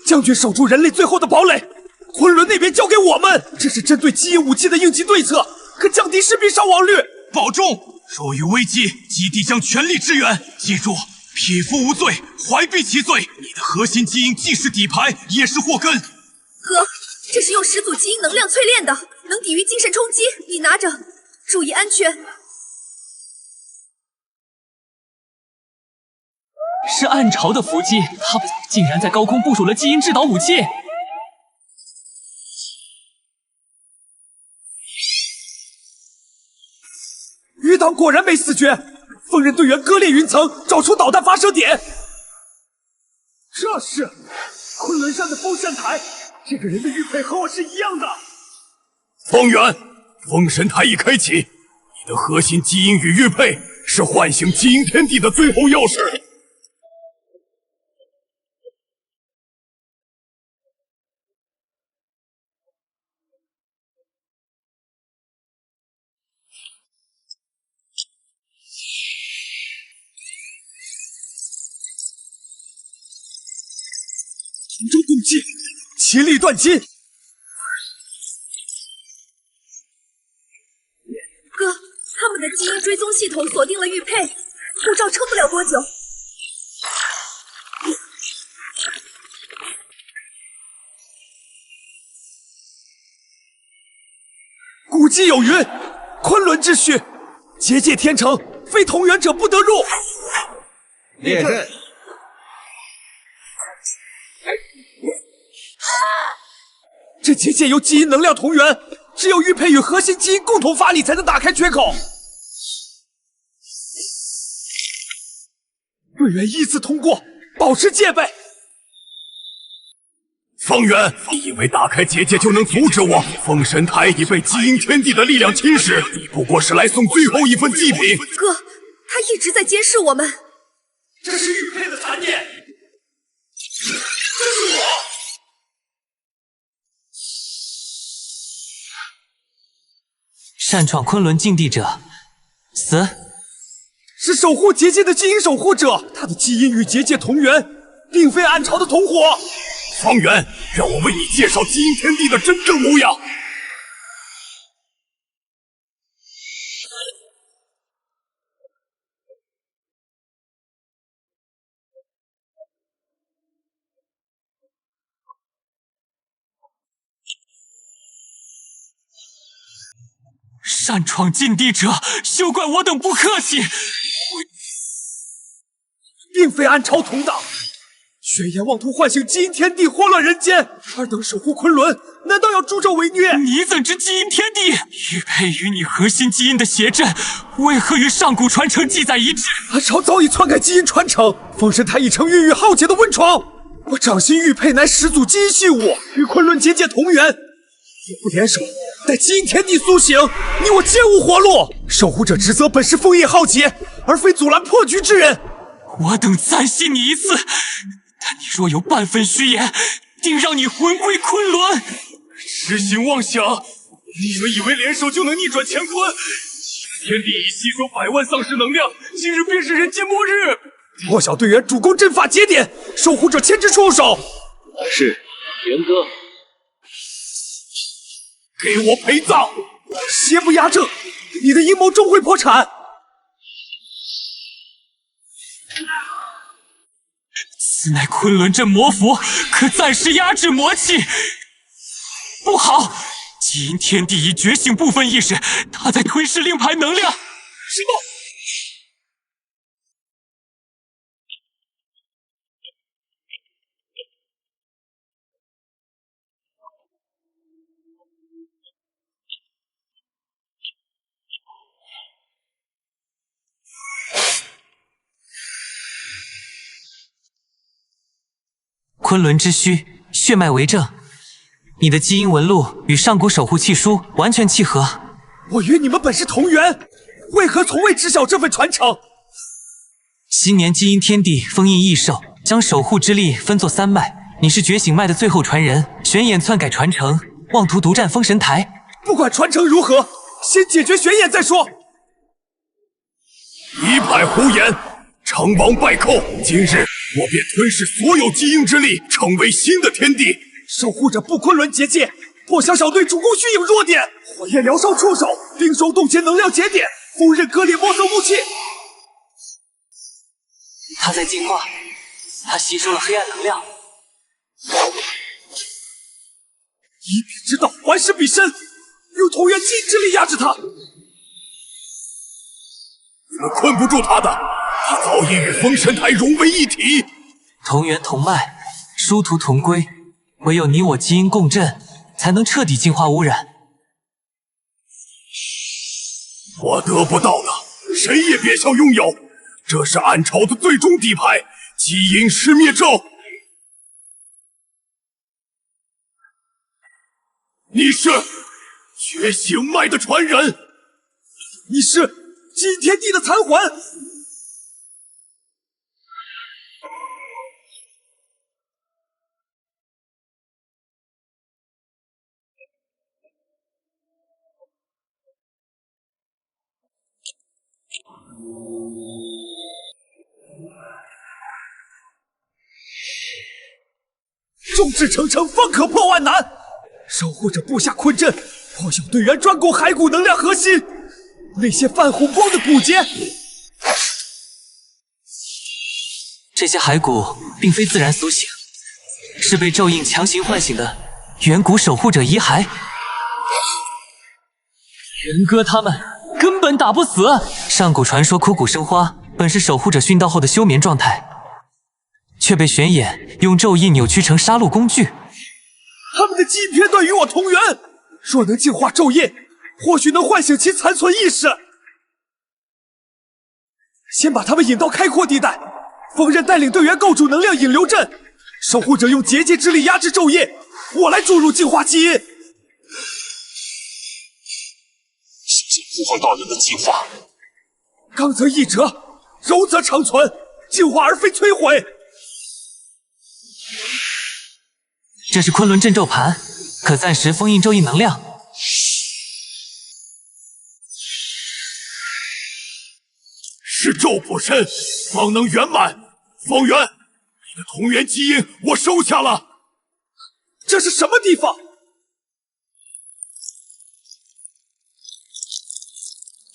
将军守住人类最后的堡垒。昆仑那边交给我们，这是针对基因武器的应急对策，可降低士兵伤亡率。保重！若遇危机，基地将全力支援。记住，匹夫无罪，怀璧其罪。你的核心基因既是底牌，也是祸根。哥，这是用始祖基因能量淬炼的，能抵御精神冲击。你拿着，注意安全。是暗潮的伏击，他们竟然在高空部署了基因制导武器。余党果然没死绝，锋刃队员割裂云层，找出导弹发射点。这是昆仑山的封神台，这个人的玉佩和我是一样的。方圆，封神台已开启，你的核心基因与玉佩是唤醒基因天地的最后钥匙。同舟共济，其利断金。哥，他们的基因追踪系统锁定了玉佩，护照撑不了多久。古迹有云：昆仑之序，结界天成，非同源者不得入。列阵。这结界由基因能量同源，只有玉佩与核心基因共同发力，才能打开缺口。队员依次通过，保持戒备。方圆，你以为打开结界就能阻止我？封神台已被基因天地的力量侵蚀，你不过是来送最后一份祭品。哥，他一直在监视我们。这是玉佩的残念。这是我。擅闯昆仑禁地者，死！是守护结界的基因守护者，他的基因与结界同源，并非暗潮的同伙。方圆，让我为你介绍基因天地的真正模样。擅闯禁地者，休怪我等不客气。并非暗潮同党，宣言妄图唤醒基因天地，祸乱人间。尔等守护昆仑，难道要助纣为虐？你怎知基因天地？玉佩与你核心基因的邪阵，为何与上古传承记载一致？暗潮早已篡改基因传承，封神台已成孕育浩劫的温床。我掌心玉佩乃始祖基因信物，与昆仑结界同源。若不联手，待基因天地苏醒，你我皆无活路。守护者职责本是封印浩劫，而非阻拦破局之人。我等暂信你一次，但你若有半分虚言，定让你魂归昆仑。痴心妄想！你们以为联手就能逆转乾坤？天地已吸收100万丧尸能量，今日便是人间末日。破晓队员主攻阵法节点，守护者牵制出手。是，元哥。给我陪葬！邪不压正，你的阴谋终会破产。此乃昆仑阵魔符，可暂时压制魔气。不好，基因天地已觉醒部分意识，他在吞噬令牌能量。什么？昆仑之虚，血脉为证。你的基因纹路与上古守护契书完全契合。我与你们本是同源，为何从未知晓这份传承？昔年基因天地封印异兽，将守护之力分作3脉，你是觉醒脉的最后传人，玄眼篡改传承，妄图独占封神台。不管传承如何，先解决玄眼再说。一派胡言！成王败寇，今日我便吞噬所有基因之力，成为新的天地。守护着不昆仑结界，破晓小队主攻虚影弱点，火焰燎烧出手，冰霜冻结能量节点，锋刃割裂墨色武器。他在进化，他吸收了黑暗能量。以彼之道还施彼身，用同源基因之力压制他。你们困不住他的，他早已与封神台融为一体。同源同脉，殊途同归。唯有你我基因共振，才能彻底净化污染。我得不到的，谁也别想拥有。这是暗潮的最终底牌——基因尸灭咒。你是觉醒脉的传人，你是基因天地的残魂。众志成城，方可破万难。守护者布下困阵，破晓队员专攻骸骨能量核心，那些泛红光的骨节。这些骸骨并非自然苏醒，是被咒印强行唤醒的远古守护者遗骸。元哥他们根本打不死。上古传说枯骨生花本是守护者殉道后的休眠状态，却被玄眼用咒印扭曲成杀戮工具。他们的基因片段与我同源，若能净化咒印，或许能唤醒其残存意识。先把他们引到开阔地带，锋刃带领队员构筑能量引流阵，守护者用结界之力压制咒印，我来注入净化基因。谢谢呼唤大人的计划。刚则易折，柔则长存，净化而非摧毁。这是昆仑镇咒盘，可暂时封印咒印能量。是咒补身，方能圆满。方圆，你的同源基因我收下了。这是什么地方？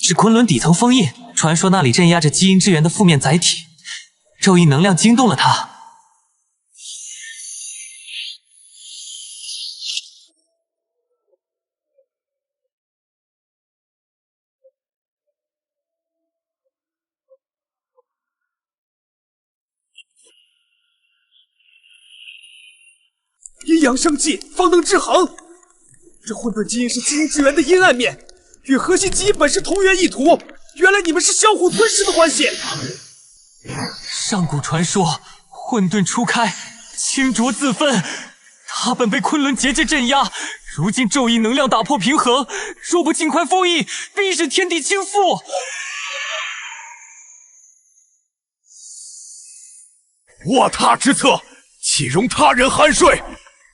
是昆仑底层封印，传说那里镇压着基因之源的负面载体，咒印能量惊动了他。阴阳生气，方能制衡。这混沌基因是基因之源的阴暗面，与核心基因本是同源异图。原来你们是相互吞噬的关系。上古传说，混沌初开，清浊自分。他本被昆仑结界镇压，如今咒印能量打破平衡，若不尽快封印，必使天地倾覆。卧榻之侧，岂容他人酣睡？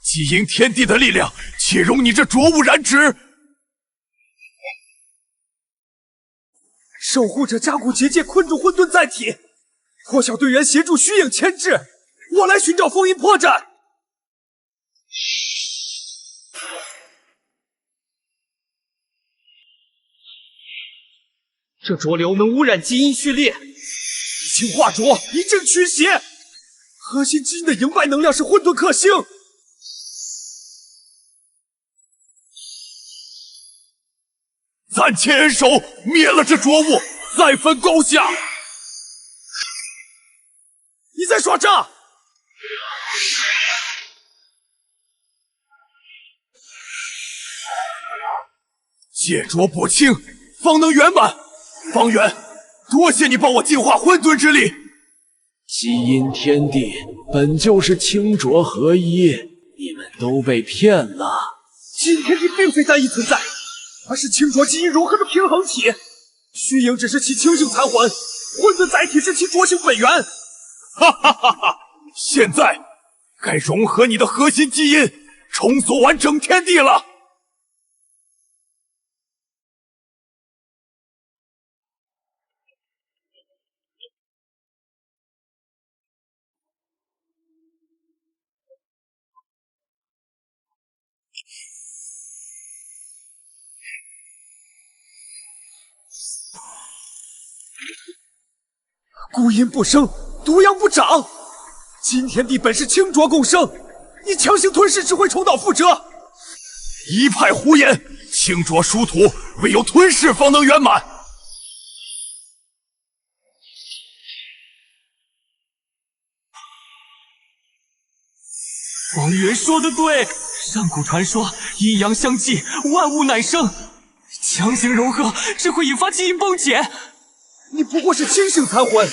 基因天地的力量，岂容你这浊物染指？守护者加固结界，困住混沌载体。破晓队员协助虚影牵制，我来寻找封印破绽。这浊流能污染基因序列，一清化浊，一正驱邪。核心基因的营败能量是混沌克星。暂牵人手，灭了这浊物，再分高下。你在耍诈！戒浊补清，方能圆满。方圆，多谢你帮我净化混沌之力。基因天地本就是清浊合一，你们都被骗了。基因天地并非单一存在，而是清浊基因融合的平衡体。虚影只是其清性残魂，混沌载体是其浊性本源。哈哈哈哈！现在该融合你的核心基因，重塑完整天地了。孤阴不生，独阳不长。今天地本是清浊共生，你强行吞噬只会重蹈覆辙。一派胡言！清浊殊途，唯有吞噬方能圆满。王源说的对，上古传说阴阳相济，万物乃生。强行融合只会引发基因崩解。你不过是清性残魂，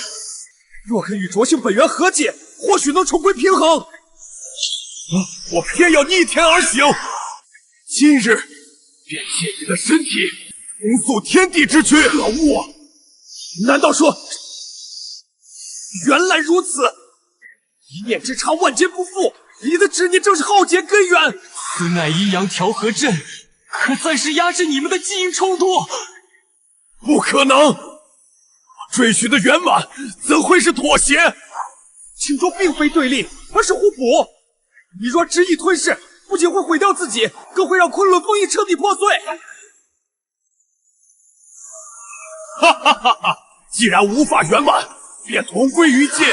若肯与浊性本源和解，或许能重归平衡。我偏要逆天而行，今日便借你的身体重塑天地之躯。可恶！难道说，原来如此？一念之差，万劫不复。你的执念正是浩劫根源。此乃阴阳调和阵，可暂时压制你们的基因冲突。不可能！我追寻的圆满，怎会是妥协？清浊并非对立，而是互补。你若执意吞噬，不仅会毁掉自己，更会让昆仑封印彻底破碎。哈哈哈哈！既然无法圆满，便同归于尽。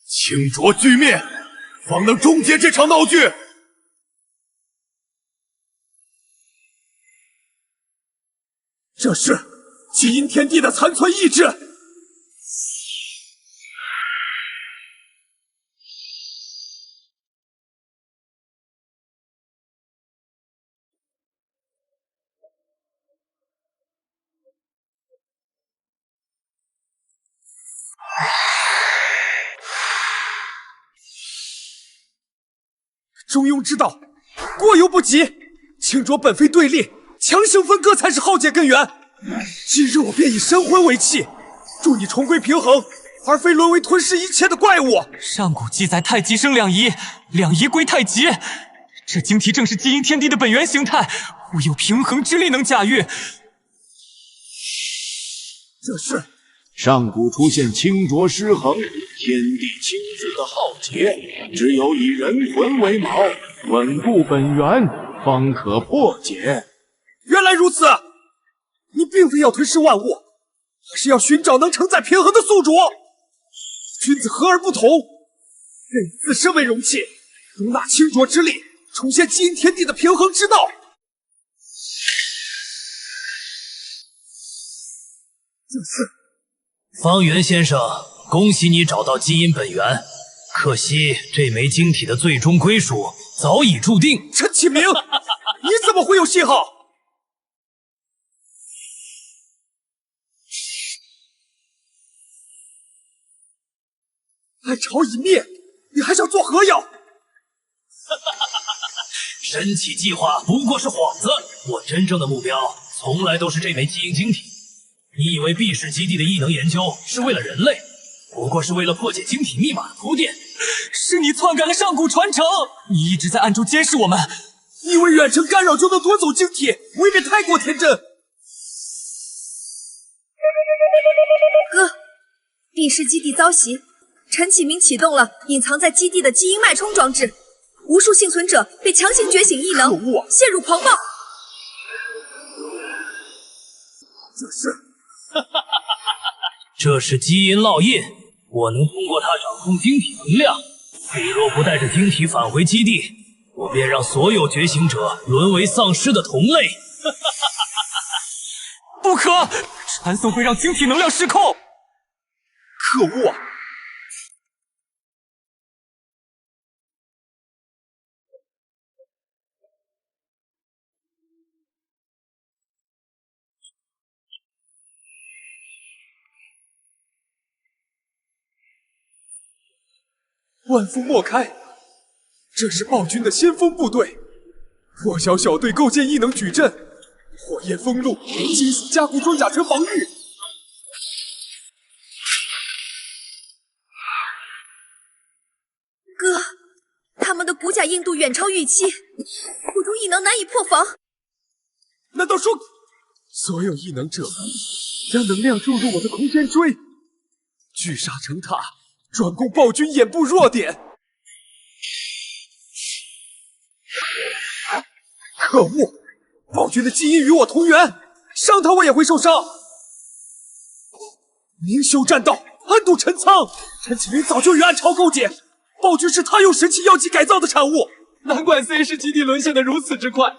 清浊俱灭，方能终结这场闹剧。这是基因天地的残存意志。中庸之道，过犹不及。清浊本非对立，强行分割才是浩劫根源。今日我便以神魂为契，助你重归平衡，而非沦为吞噬一切的怪物。上古记载太极生两仪，两仪归太极。这晶体正是基因天地的本源形态，无有平衡之力能驾驭。这是上古出现清浊失衡，天地亲自的浩劫，只有以人魂为锚，稳固本源，方可破解。原来如此，你并非要吞噬万物，而是要寻找能承载平衡的宿主。君子和而不同，任以自身为容器，容纳清浊之力，重现基因天地的平衡之道。这是。方圆先生，恭喜你找到基因本源，可惜这枚晶体的最终归属早已注定。陈启明，你怎么会有信号？暗潮已灭，你还想做何妖？神启计划不过是幌子，我真正的目标从来都是这枚基因晶体。你以为 B 市基地的异能研究是为了人类，不过是为了破解晶体密码的铺垫。是你篡改了上古传承，你一直在暗中监视我们，以为远程干扰就能夺走晶体，未免太过天真。哥，B 市基地遭袭，陈启明启动了隐藏在基地的基因脉冲装置，无数幸存者被强行觉醒异能，陷入狂暴。这是基因烙印，我能通过它掌控晶体能量。你若不带着晶体返回基地，我便让所有觉醒者沦为丧尸的同类。不可，传送会让晶体能量失控。可恶啊！万夫莫开。这是暴君的先锋部队，破晓小队构建异能矩阵，火焰封路，金属加固装甲层防御。哥，他们的骨甲硬度远超预期，普通异能难以破防。难道说所有异能者将能量注入我的空间锥，聚沙成塔，专攻暴君眼部弱点？可恶！暴君的基因与我同源，伤他我也会受伤。明修栈道，暗度陈仓。陈启明早就与暗潮勾结，暴君是他用神奇药剂改造的产物，难怪 C 市基地沦陷得如此之快，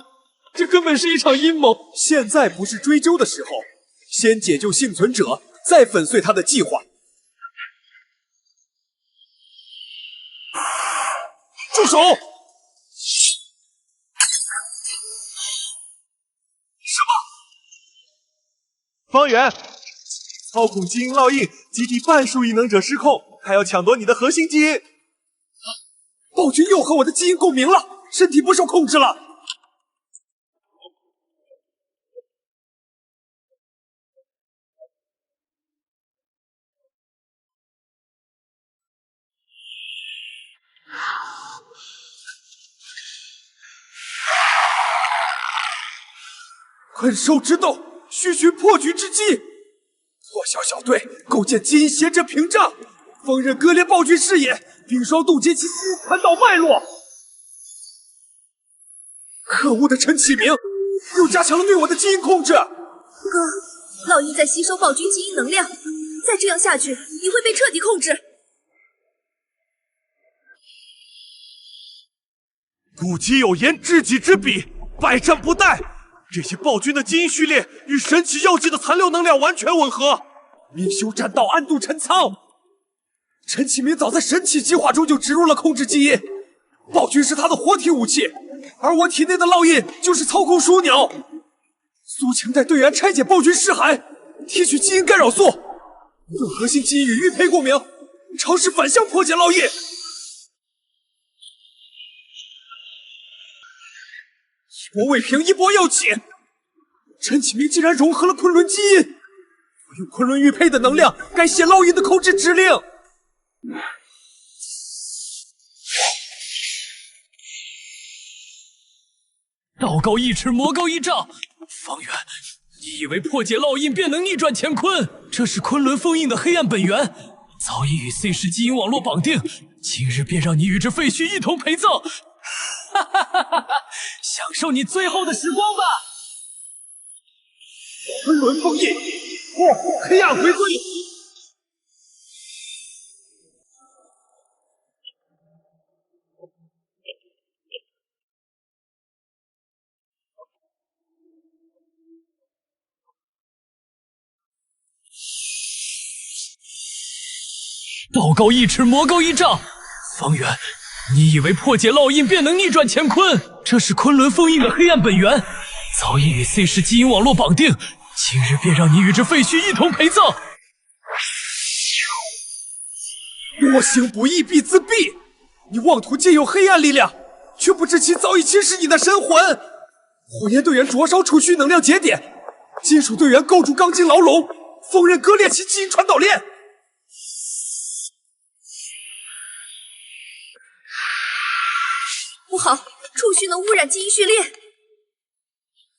这根本是一场阴谋。现在不是追究的时候，先解救幸存者，再粉碎他的计划。住手！方圆，操控基因烙印，基地半数异能者失控，还要抢夺你的核心基因。暴君又和我的基因共鸣了，身体不受控制了。困兽之斗，须寻破局之机。破晓小队构建基因衔着屏障，锋刃割裂暴君视野，冰霜冻结其基因传导脉络。可恶的陈启明又加强了对我的基因控制。哥，烙印在吸收暴君基因能量，再这样下去，你会被彻底控制。古籍有言，知己知彼，百战不殆。这些暴君的基因序列与神奇药剂的残留能量完全吻合。明修栈道，暗度陈仓。陈启明早在神奇计划中就植入了控制基因，暴君是他的活体武器，而我体内的烙印就是操控枢纽。苏晴带队员拆解暴君尸骸，提取基因干扰素，用核心基因与玉佩共鸣，尝试反向破解烙印。一波未平，一波又起。陈启明竟然融合了昆仑基因，我用昆仑玉佩的能量改写烙印的控制指令。道高一尺，魔高一丈。方圆，你以为破解烙印便能逆转乾坤？这是昆仑封印的黑暗本源，早已与 C 市基因网络绑定。今日便让你与这废墟一同陪葬。哈哈哈哈！享受你最后的时光吧。昆仑封印，黑暗回归。道高一尺，魔高一丈。方圆，你以为破解烙印便能逆转乾坤？这是昆仑封印的黑暗本源，早已与 C 市基因网络绑定。今日便让你与这废墟一同陪葬。多行不义必自毙！你妄图借用黑暗力量，却不知其早已侵蚀你的神魂。火焰队员灼烧储蓄能量节点，金属队员构筑钢筋牢笼，锋刃割裂其基因传导链。不好，储蓄能污染基因序列。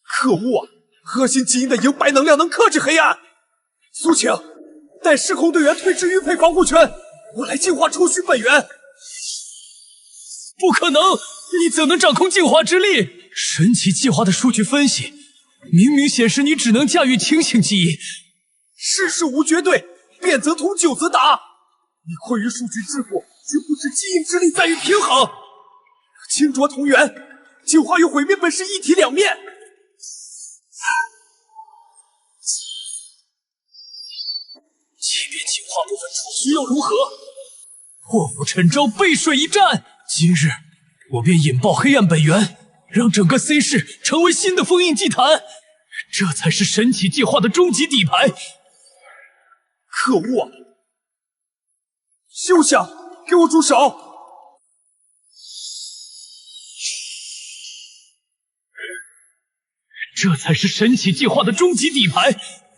可恶啊！核心基因的银白能量能克制黑暗。苏晴，带失控队员退至玉佩防护圈，我来净化储蓄本源。不可能！你怎能掌控净化之力？神奇计划的数据分析明明显示你只能驾驭清醒基因。世事无绝对，变则通，久则达。你困于数据桎梏，却不知基因之力在于平衡。清浊同源，净化与毁灭本是一体两面。即便净化部分储蓄又如何？破釜沉舟，背水一战。今日我便引爆黑暗本源，让整个 C 市成为新的封印祭坛，这才是神奇计划的终极底牌。可恶啊！休想！给我住手！这才是神奇计划的终极底牌，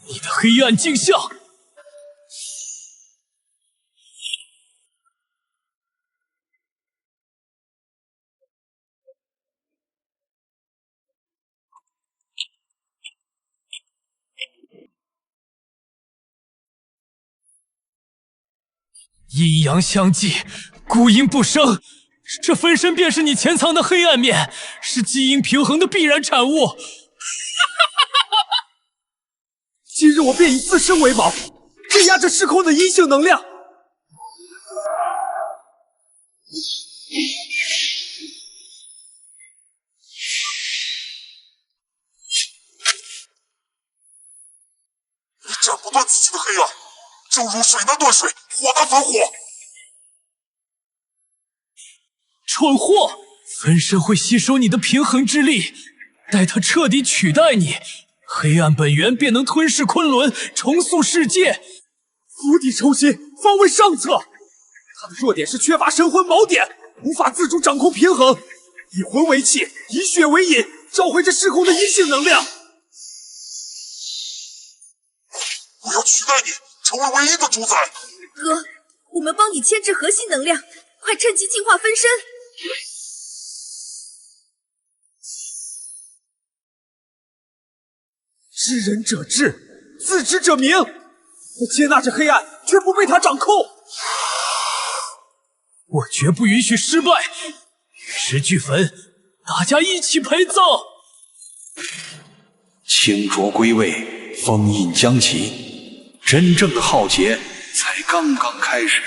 你的黑暗镜像。阴阳相济，孤阴不生。这分身便是你潜藏的黑暗面，是基因平衡的必然产物。今日我便以自身为锚，镇压这时空的阴性能量。你斩不断自己的黑暗，正如水难断水，火难焚火。蠢货！分身会吸收你的平衡之力，待它彻底取代你，黑暗本源便能吞噬昆仑，重塑世界。釜底抽薪，方为上策。他的弱点是缺乏神魂锚点，无法自主掌控平衡，以魂为气，以血为引，召回这时空的阴性能量。我要取代你，成为唯一的主宰。哥，我们帮你牵制核心能量，快趁机净化分身。知人者智，自知者明。我接纳着黑暗，却不被他掌控。我绝不允许失败。玉石俱焚，大家一起陪葬。清浊归位，封印将起，真正的浩劫才刚刚开始。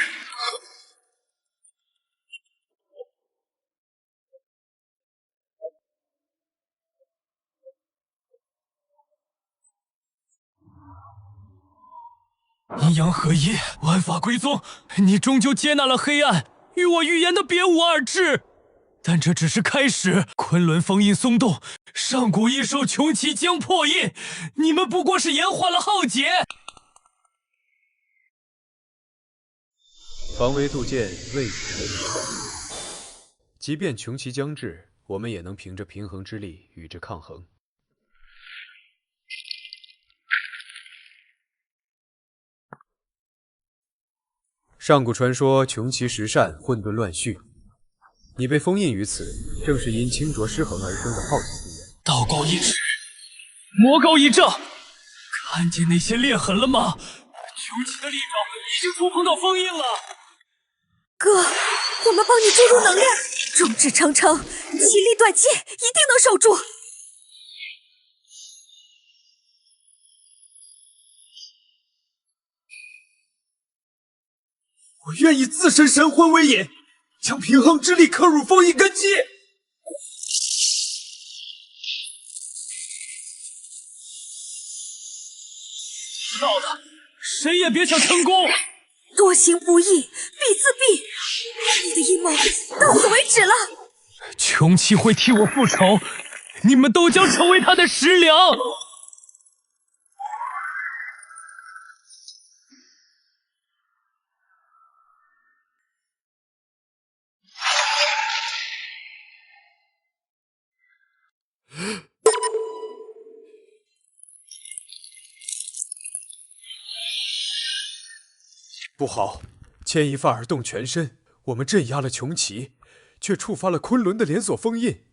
阴阳合一，万法归宗，你终究接纳了黑暗，与我预言的别无二致。但这只是开始，昆仑封印松动，上古异兽穷奇将破印，你们不过是延缓了浩劫。防微杜渐，未雨绸缪。即便穷奇将至，我们也能凭着平衡之力与之抗衡。上古传说穷奇十善，混沌乱序。你被封印于此，正是因清浊失衡而生的好奇之源。道高一尺，魔高一丈。看见那些裂痕了吗？穷奇的利爪已经触碰到封印了。哥，我们帮你注入能量，众志成城，其利断金，一定能守住。我愿以自身神魂为引，将平衡之力刻入封印根基。知道的，谁也别想成功。多行不义必自毙，你的阴谋到此为止了。穷奇会替我复仇，你们都将成为他的食粮。不好，牵一发而动全身。我们镇压了穷奇，却触发了昆仑的连锁封印。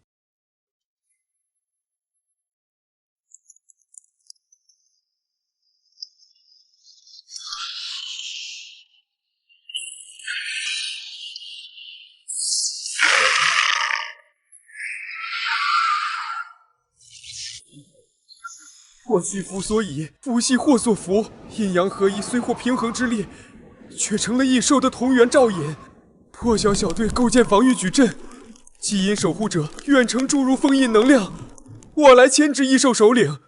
或虚弗所倚，弗系或所服。阴阳合一，虽获平衡之力，却成了异兽的同源照引。破晓小队构建防御矩阵，基因守护者远程注入封印能量，我来牵制异兽首领。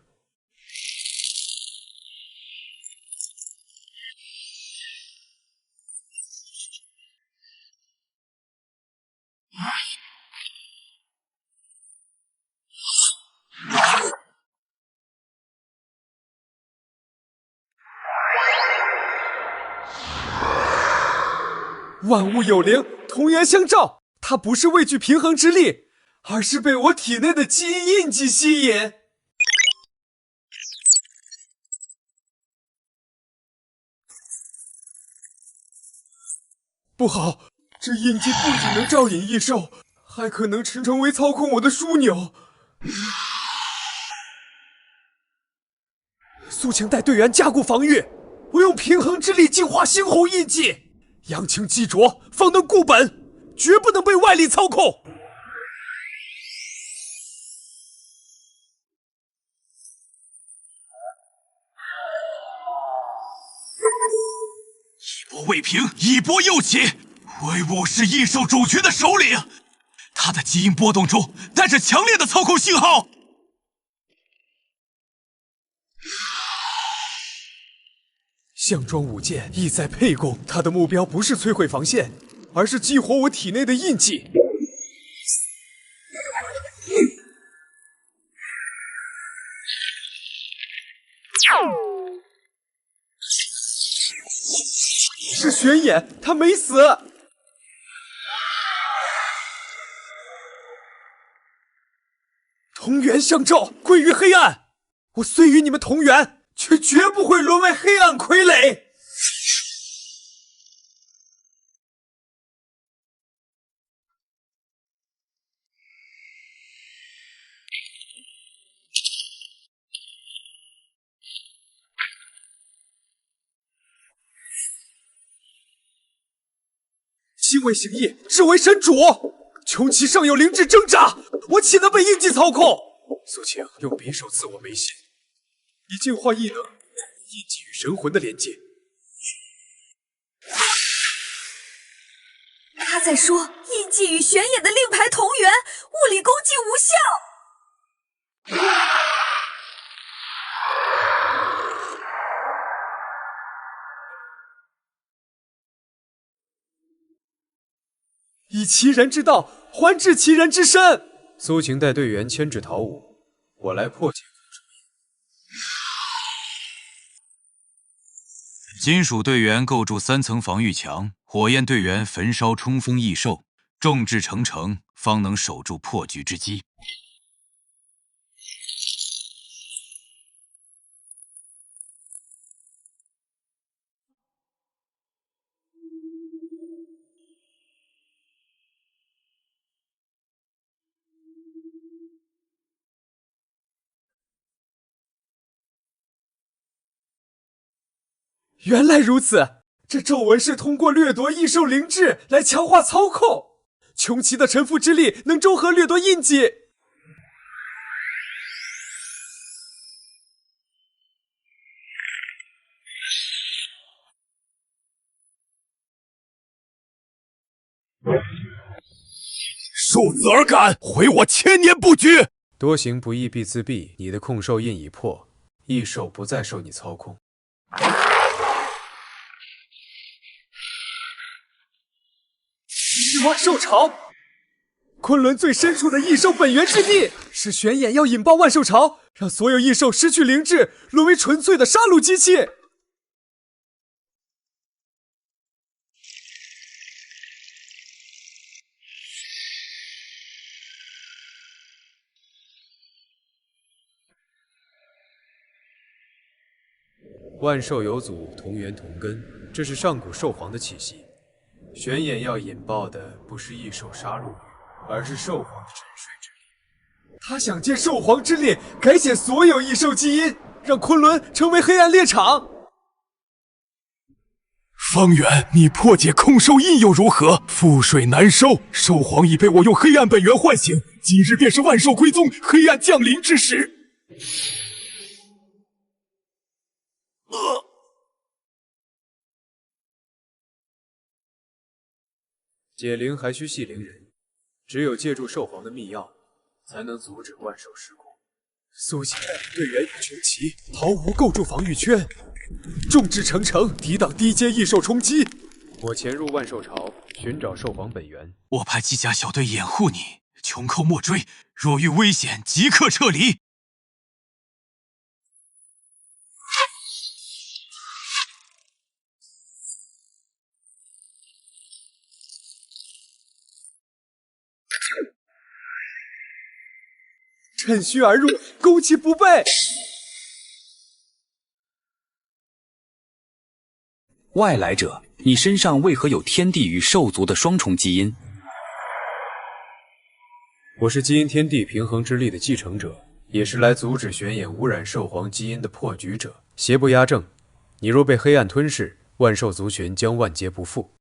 万物有灵，同源相照。它不是畏惧平衡之力，而是被我体内的基因印记吸引。不好，这印记不仅能招引异兽，还可能成为操控我的枢纽。苏晴带队员加固防御，我用平衡之力净化猩红印记，扬清激浊，方能固本，绝不能被外力操控。一波未平，一波又起。威武是异兽主群的首领，他的基因波动中带着强烈的操控信号。项庄舞剑意在沛公，他的目标不是摧毁防线，而是激活我体内的印记。是玄眼，他没死。同源相照，归于黑暗。我虽与你们同源，却绝不会沦为黑暗傀儡。心为形意，志为神主。穷奇尚有灵智挣扎，我岂能被印记操控？苏晴用匕首刺我眉心，以净化异能，印记与神魂的连接。他在说印记与玄眼的令牌同源，物理攻击无效。以其人之道还治其人之身。苏晴带队员牵制陶武，我来破解控制印。金属队员构筑3层防御墙，火焰队员焚烧冲锋异兽，众志成城，方能守住破局之机。原来如此，这皱纹是通过掠夺异兽灵智来强化操控。穷奇的臣服之力能中和掠夺印记。受此而感，毁我千年布局。多行不义必自毙，你的控兽印已破，异兽不再受你操控。万兽巢，昆仑最深处的异兽本源之地，是玄眼要引爆万兽巢，让所有异兽失去灵智，沦为纯粹的杀戮机器。万兽有祖，同源同根，这是上古兽皇的气息。玄眼要引爆的不是异兽杀戮欲，而是兽皇的沉睡之力。他想借兽皇之力改写所有异兽基因，让昆仑成为黑暗猎场。方圆，你破解控兽印又如何？覆水难收，兽皇已被我用黑暗本源唤醒，今日便是万兽归宗、黑暗降临之时。解灵还需系灵人，只有借助兽皇的秘药，才能阻止万兽失控。苏晴队员与穷奇、陶武构筑防御圈，众志成城，抵挡低阶异兽冲击。我潜入万兽巢，寻找兽皇本源。我派机甲小队掩护你，穷寇莫追，若遇危险，即刻撤离。趁虚而入，攻其不备。外来者你身上为何有天地与兽族的双重基因？我是基因天地平衡之力的继承者，也是来阻止玄眼污染兽皇基因的破局者。邪不压正，你若被黑暗吞噬，万兽族群将万劫不复。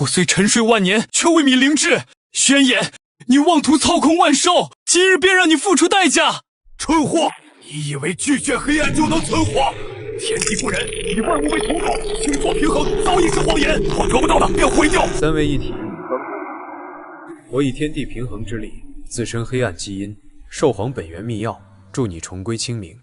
我虽沉睡万年，却未泯灵智。玄眼，你妄图操控万兽，今日便让你付出代价！蠢货！你以为拒绝黑暗就能存活？天地不仁，以万物为同道，星座平衡早已是谎言。我得不到的便毁掉。三位一体，我以天地平衡之力，自身黑暗基因，兽皇本源秘药，助你重归清明。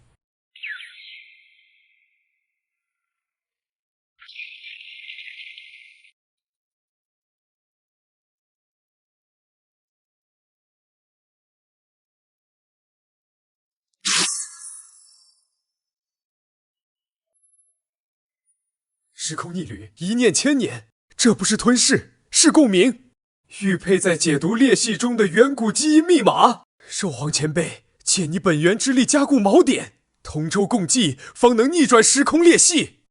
时空逆旅，一念千年，这不是吞噬，是共鸣。玉佩在解读裂隙中的远古基因密码。兽皇前辈，借你本源之力加固锚点，同舟共济，方能逆转时空裂隙。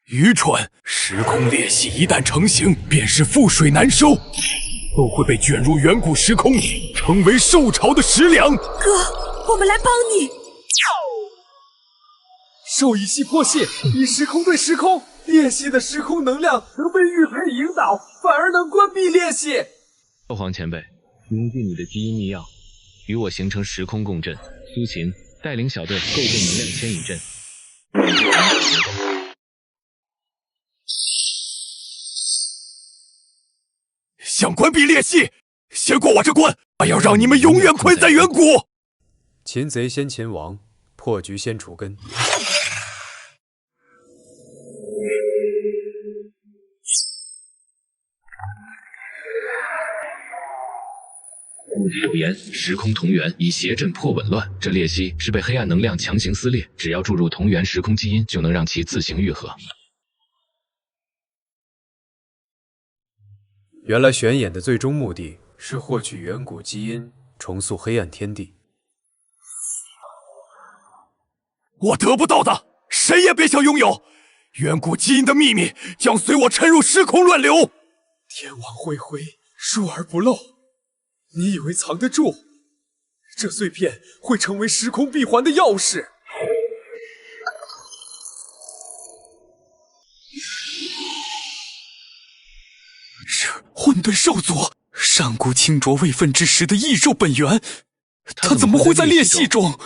愚蠢！时空裂隙一旦成型，便是覆水难收，都会被卷入远古时空，成为兽潮的食粮。哥，我们来帮你。兽蚁系破泄，以时空对时空，裂隙的时空能量能被玉佩引导，反而能关闭裂隙。兽皇前辈，凝聚你的基因密钥，与我形成时空共振。苏秦带领小队构建能量牵引阵。想关闭裂隙，先过我这关！我要让你们永远困在远古。擒贼先擒王，破局先除根。古籍有言，时空同源，以邪阵破紊乱。这裂隙是被黑暗能量强行撕裂，只要注入同源时空基因，就能让其自行愈合。原来玄眼的最终目的是获取远古基因，重塑黑暗天地。我得不到的，谁也别想拥有。远古基因的秘密将随我沉入时空乱流。天网恢恢，疏而不漏。你以为藏得住？这碎片会成为时空闭环的钥匙。混沌兽族，上古清浊未分之时的异兽本源，他怎么会在裂隙中？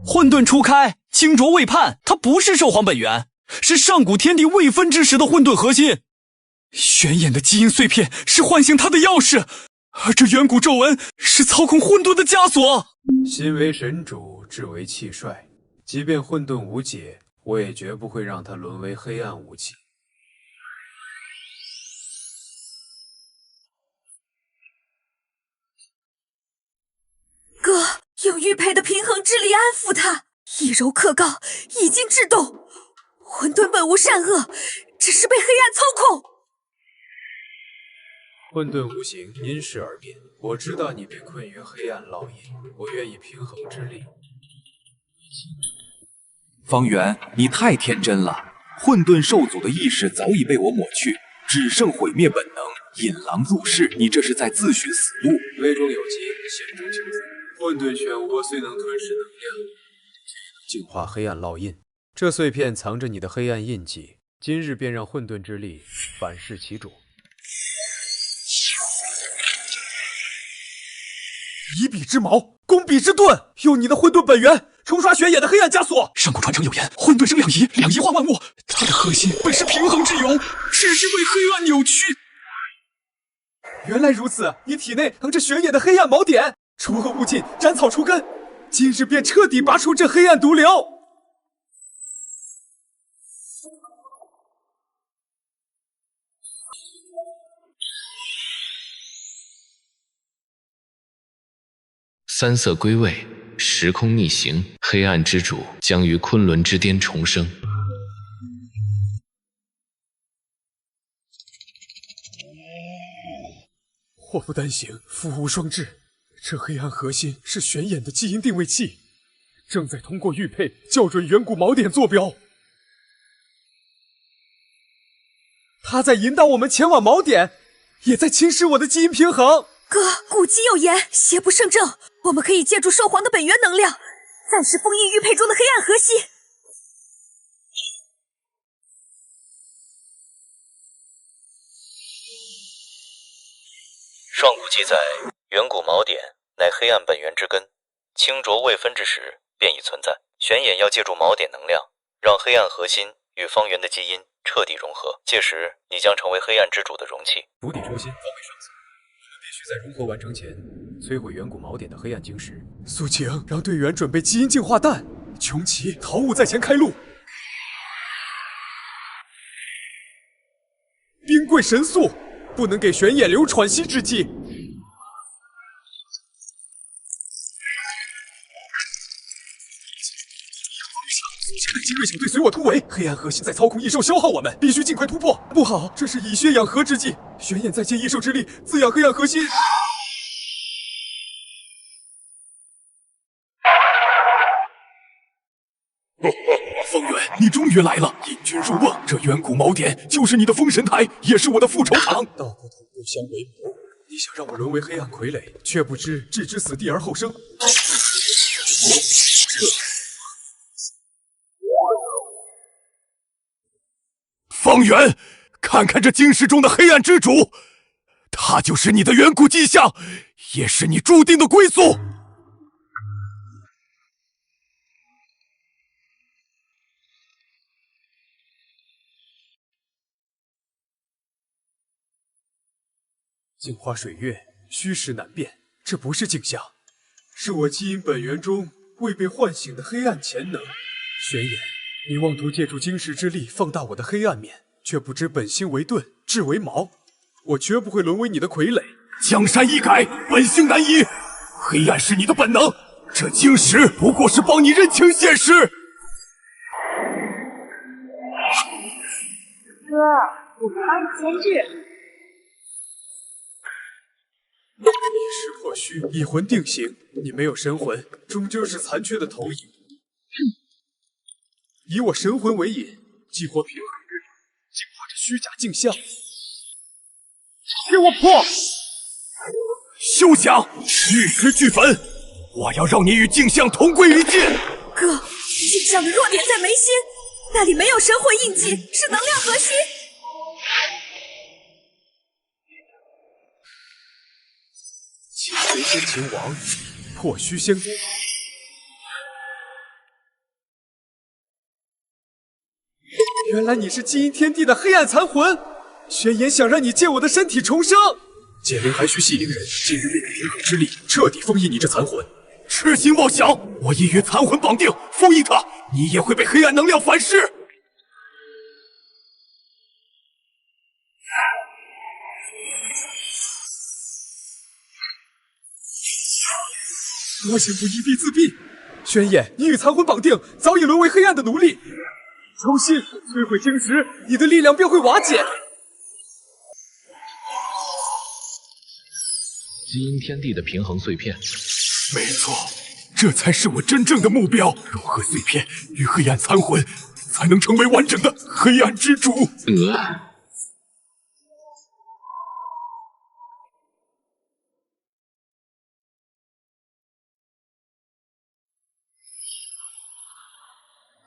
混沌初开，清浊未判，它不是兽皇本源，是上古天地未分之时的混沌核心。玄眼的基因碎片是唤醒他的钥匙，而这远古皱纹是操控混沌的枷锁。心为神主，志为气帅，即便混沌无解，我也绝不会让它沦为黑暗武器。哥，用玉佩的平衡之力安抚他，以柔克刚，已经制动。混沌本无善恶，只是被黑暗操控。混沌无形，因势而变。我知道你被困于黑暗烙印，我愿以平衡之力。方圆，你太天真了。混沌兽族的意识早已被我抹去，只剩毁灭本能，引狼入室。你这是在自寻死路。危中有机，险中求胜。混沌漩涡虽能吞噬能量，净化黑暗烙印。这碎片藏着你的黑暗印记，今日便让混沌之力反噬其主。以彼之矛攻彼之盾，用你的混沌本源冲刷玄野的黑暗枷锁。上古传承有言，混沌生两仪，两仪化万物。它的核心本是平衡之勇，只是被黑暗扭曲。原来如此，你体内藏着玄野的黑暗锚点，除恶务尽，斩草除根，今日便彻底拔出这黑暗毒瘤。三色归位，时空逆行，黑暗之主将于昆仑之巅重生。祸不单行，福无双至。这黑暗核心是玄眼的基因定位器，正在通过玉佩校准远古锚点坐标。它在引导我们前往锚点，也在侵蚀我的基因平衡。哥，古籍有言，邪不胜正，我们可以借助兽皇的本源能量，暂时封印玉佩中的黑暗核心。上古记载，远古锚点乃黑暗本源之根，清浊未分之时便已存在。玄眼要借助锚点能量，让黑暗核心与方圆的基因彻底融合，届时你将成为黑暗之主的容器。釜底抽薪，方为上策。必须在融合完成前摧毁远古锚点的黑暗晶石。苏晴让队员准备基因净化弹，穷奇、陶武在前开路。冰柜神速，不能给玄眼留喘息之机。现在精锐小队随我突围，黑暗核心在操控异兽消耗我们，必须尽快突破。不好，这是以血养核之计，玄眼在借异兽之力滋养黑暗核心。方圆，你终于来了！引军入瓮，这远古锚点就是你的封神台，也是我的复仇场。道不同不相为谋，你想让我沦为黑暗傀儡，却不知置之死地而后生。方圆，看看这晶石中的黑暗之主，他就是你的远古迹象，也是你注定的归宿。镜花水月，虚实难辨，这不是镜像，是我基因本源中未被唤醒的黑暗潜能。玄眼，你妄图借助晶石之力放大我的黑暗面，却不知本性为盾，质为矛。我绝不会沦为你的傀儡。江山易改，本性难移。黑暗是你的本能，这晶石不过是帮你认清现实。哥，我帮你牵制。一时破虚，一魂定形。你没有神魂，终究是残缺的投影。以我神魂为引，激活平衡之力，净化这虚假镜像。给我破！休想！玉石俱焚！我要让你与镜像同归于尽！哥，镜像的弱点在眉心，那里没有神魂印记，是能量核心。擒贼先擒王，破虚仙功。原来你是基因天地的黑暗残魂，玄眼想让你借我的身体重生。解铃还须系铃人，今日利平衡之力，彻底封印你这残魂。痴心妄想！我已与残魂绑定，封印它，你也会被黑暗能量反噬。我想不一必自毙。玄眼，你与残魂绑定，早已沦为黑暗的奴隶。抽心，摧毁晶石，你的力量便会瓦解。基因天地的平衡碎片，没错，这才是我真正的目标。融合碎片与黑暗残魂，才能成为完整的黑暗之主。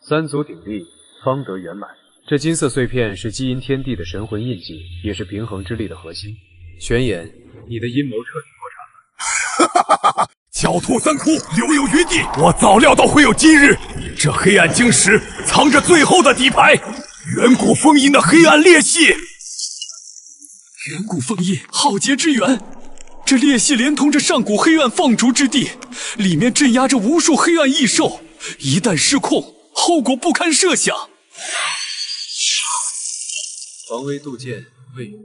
三足鼎立，方得圆满。这金色碎片是基因天地的神魂印记，也是平衡之力的核心。玄眼，你的阴谋彻底破产了。哈哈哈哈！狡兔三窟，留有余地。我早料到会有今日。这黑暗晶石藏着最后的底牌，远古封印的黑暗裂隙。远古封印，浩劫之源。这裂隙连通着上古黑暗放逐之地，里面镇压着无数黑暗异兽，一旦失控，后果不堪设想。防微杜渐，未有。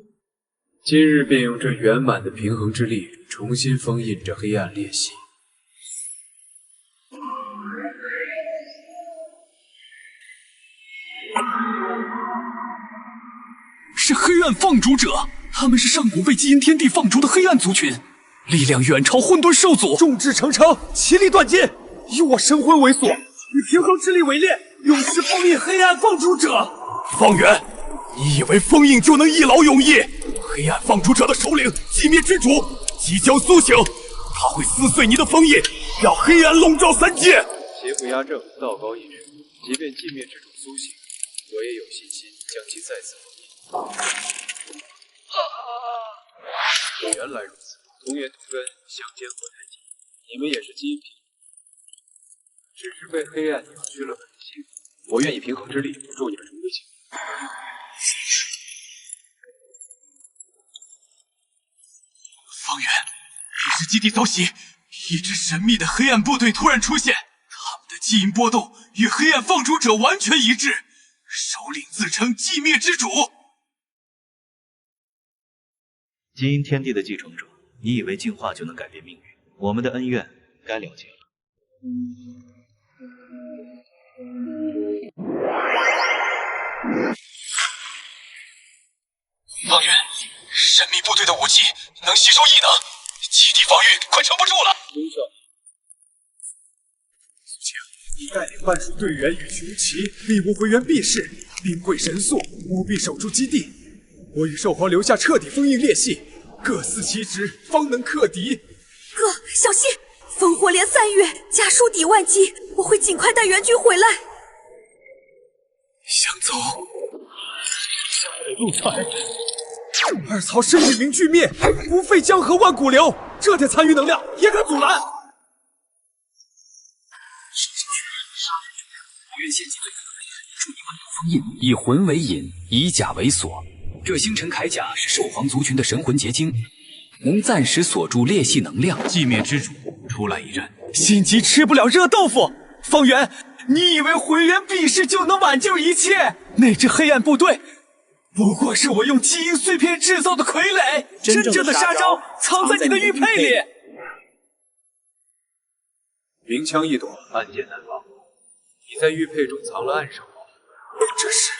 今日便用这圆满的平衡之力，重新封印这黑暗裂隙。暗放逐者，他们是上古被基因天地放逐的黑暗族群，力量远超混沌兽族。众志成城，其利断金，以我神魂为锁，以平衡之力为链，永世封印黑暗放逐者。方圆，你以为封印就能一劳永逸？黑暗放逐者的首领寂灭之主即将苏醒，他会撕碎你的封印，让黑暗笼罩三界。邪不压正，道高一尺。即便寂灭之主苏醒，我也有信心将其再次封印。原来如此，同源同根，相煎何太急？你们也是基因品，只是被黑暗扭曲了本性。我愿以平衡之力助你们重归清明。方圆，历史基地遭袭，一支神秘的黑暗部队突然出现，他们的基因波动与黑暗放逐者完全一致，首领自称寂灭之主。基因天地的继承者，你以为进化就能改变命运？我们的恩怨该了结了。方圆，神秘部队的武器能吸收异能，基地防御快撑不住了。苏晴，你带领半数队员与穷奇力无回援避世，兵贵神速，务必守住基地。我与兽皇留下彻底封印裂隙，各司其职，方能克敌。哥，小心！烽火连3月，家书抵万机，我会尽快带援军回来。想走，向北路传。二曹身与名俱灭，不废江河万古流，这点残余能量也可阻拦。我愿献祭最大的恩，助你稳住封印，以魂为引，以甲为锁。这星辰铠甲是兽皇族群的神魂结晶，能暂时锁住裂隙能量。寂灭之主出来一战，心急吃不了热豆腐。方圆，你以为回援避世就能挽救一切？那支黑暗部队不过是我用基因碎片制造的傀儡，真正的杀招藏在你的玉佩里。明枪易躲，暗箭难防。你在玉佩中藏了暗手，这是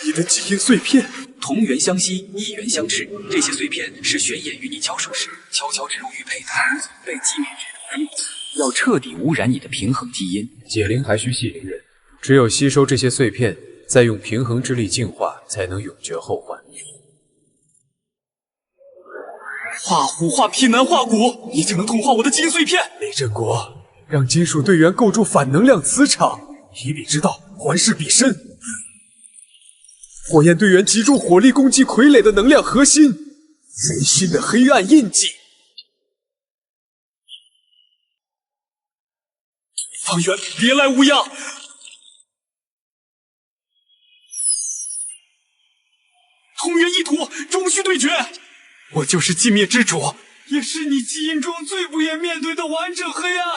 你的基因碎片。同源相吸，异源相斥，这些碎片是玄眼与你交手时悄悄植入玉佩的，被寂灭之主入侵，要彻底污染你的平衡基因。解铃还需系铃人，只有吸收这些碎片，再用平衡之力净化，才能永绝后患。化虎化皮难化骨，你就能同化我的基因碎片。雷震国，让金属队员构筑反能量磁场，以彼之道，还势彼身。火焰队员集中火力攻击傀儡的能量核心，人心的黑暗印记。方圆，别来无恙。同源一图，终须对决。我就是寂灭之主，也是你基因中最不愿面对的完整黑暗。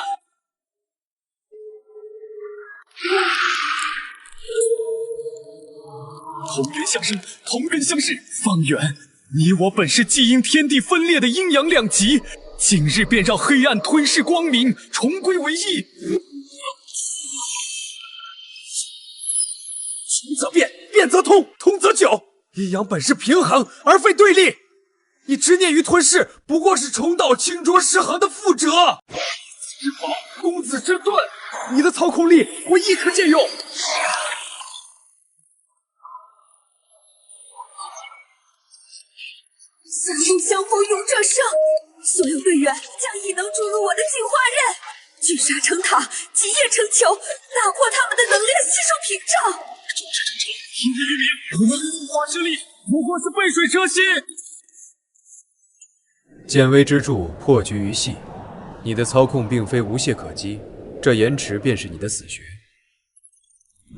同源相生，同根相识。方圆，你我本是基因天地分裂的阴阳两极，今日便让黑暗吞噬光明，重归为一。穷则变，变则通，通则久。阴阳本是平衡，而非对立。你执念于吞噬，不过是重蹈清浊失衡的覆辙。之宝，公子之盾，你的操控力我亦可借用。三路相逢勇者胜，所有队员将异能注入我的进化刃，聚沙成塔，集液成球，打破他们的能量吸收屏障。众志成城，听天于明，我们进化之力不过是杯水车薪。见微知著，破局于细。你的操控并非无懈可击，这延迟便是你的死穴。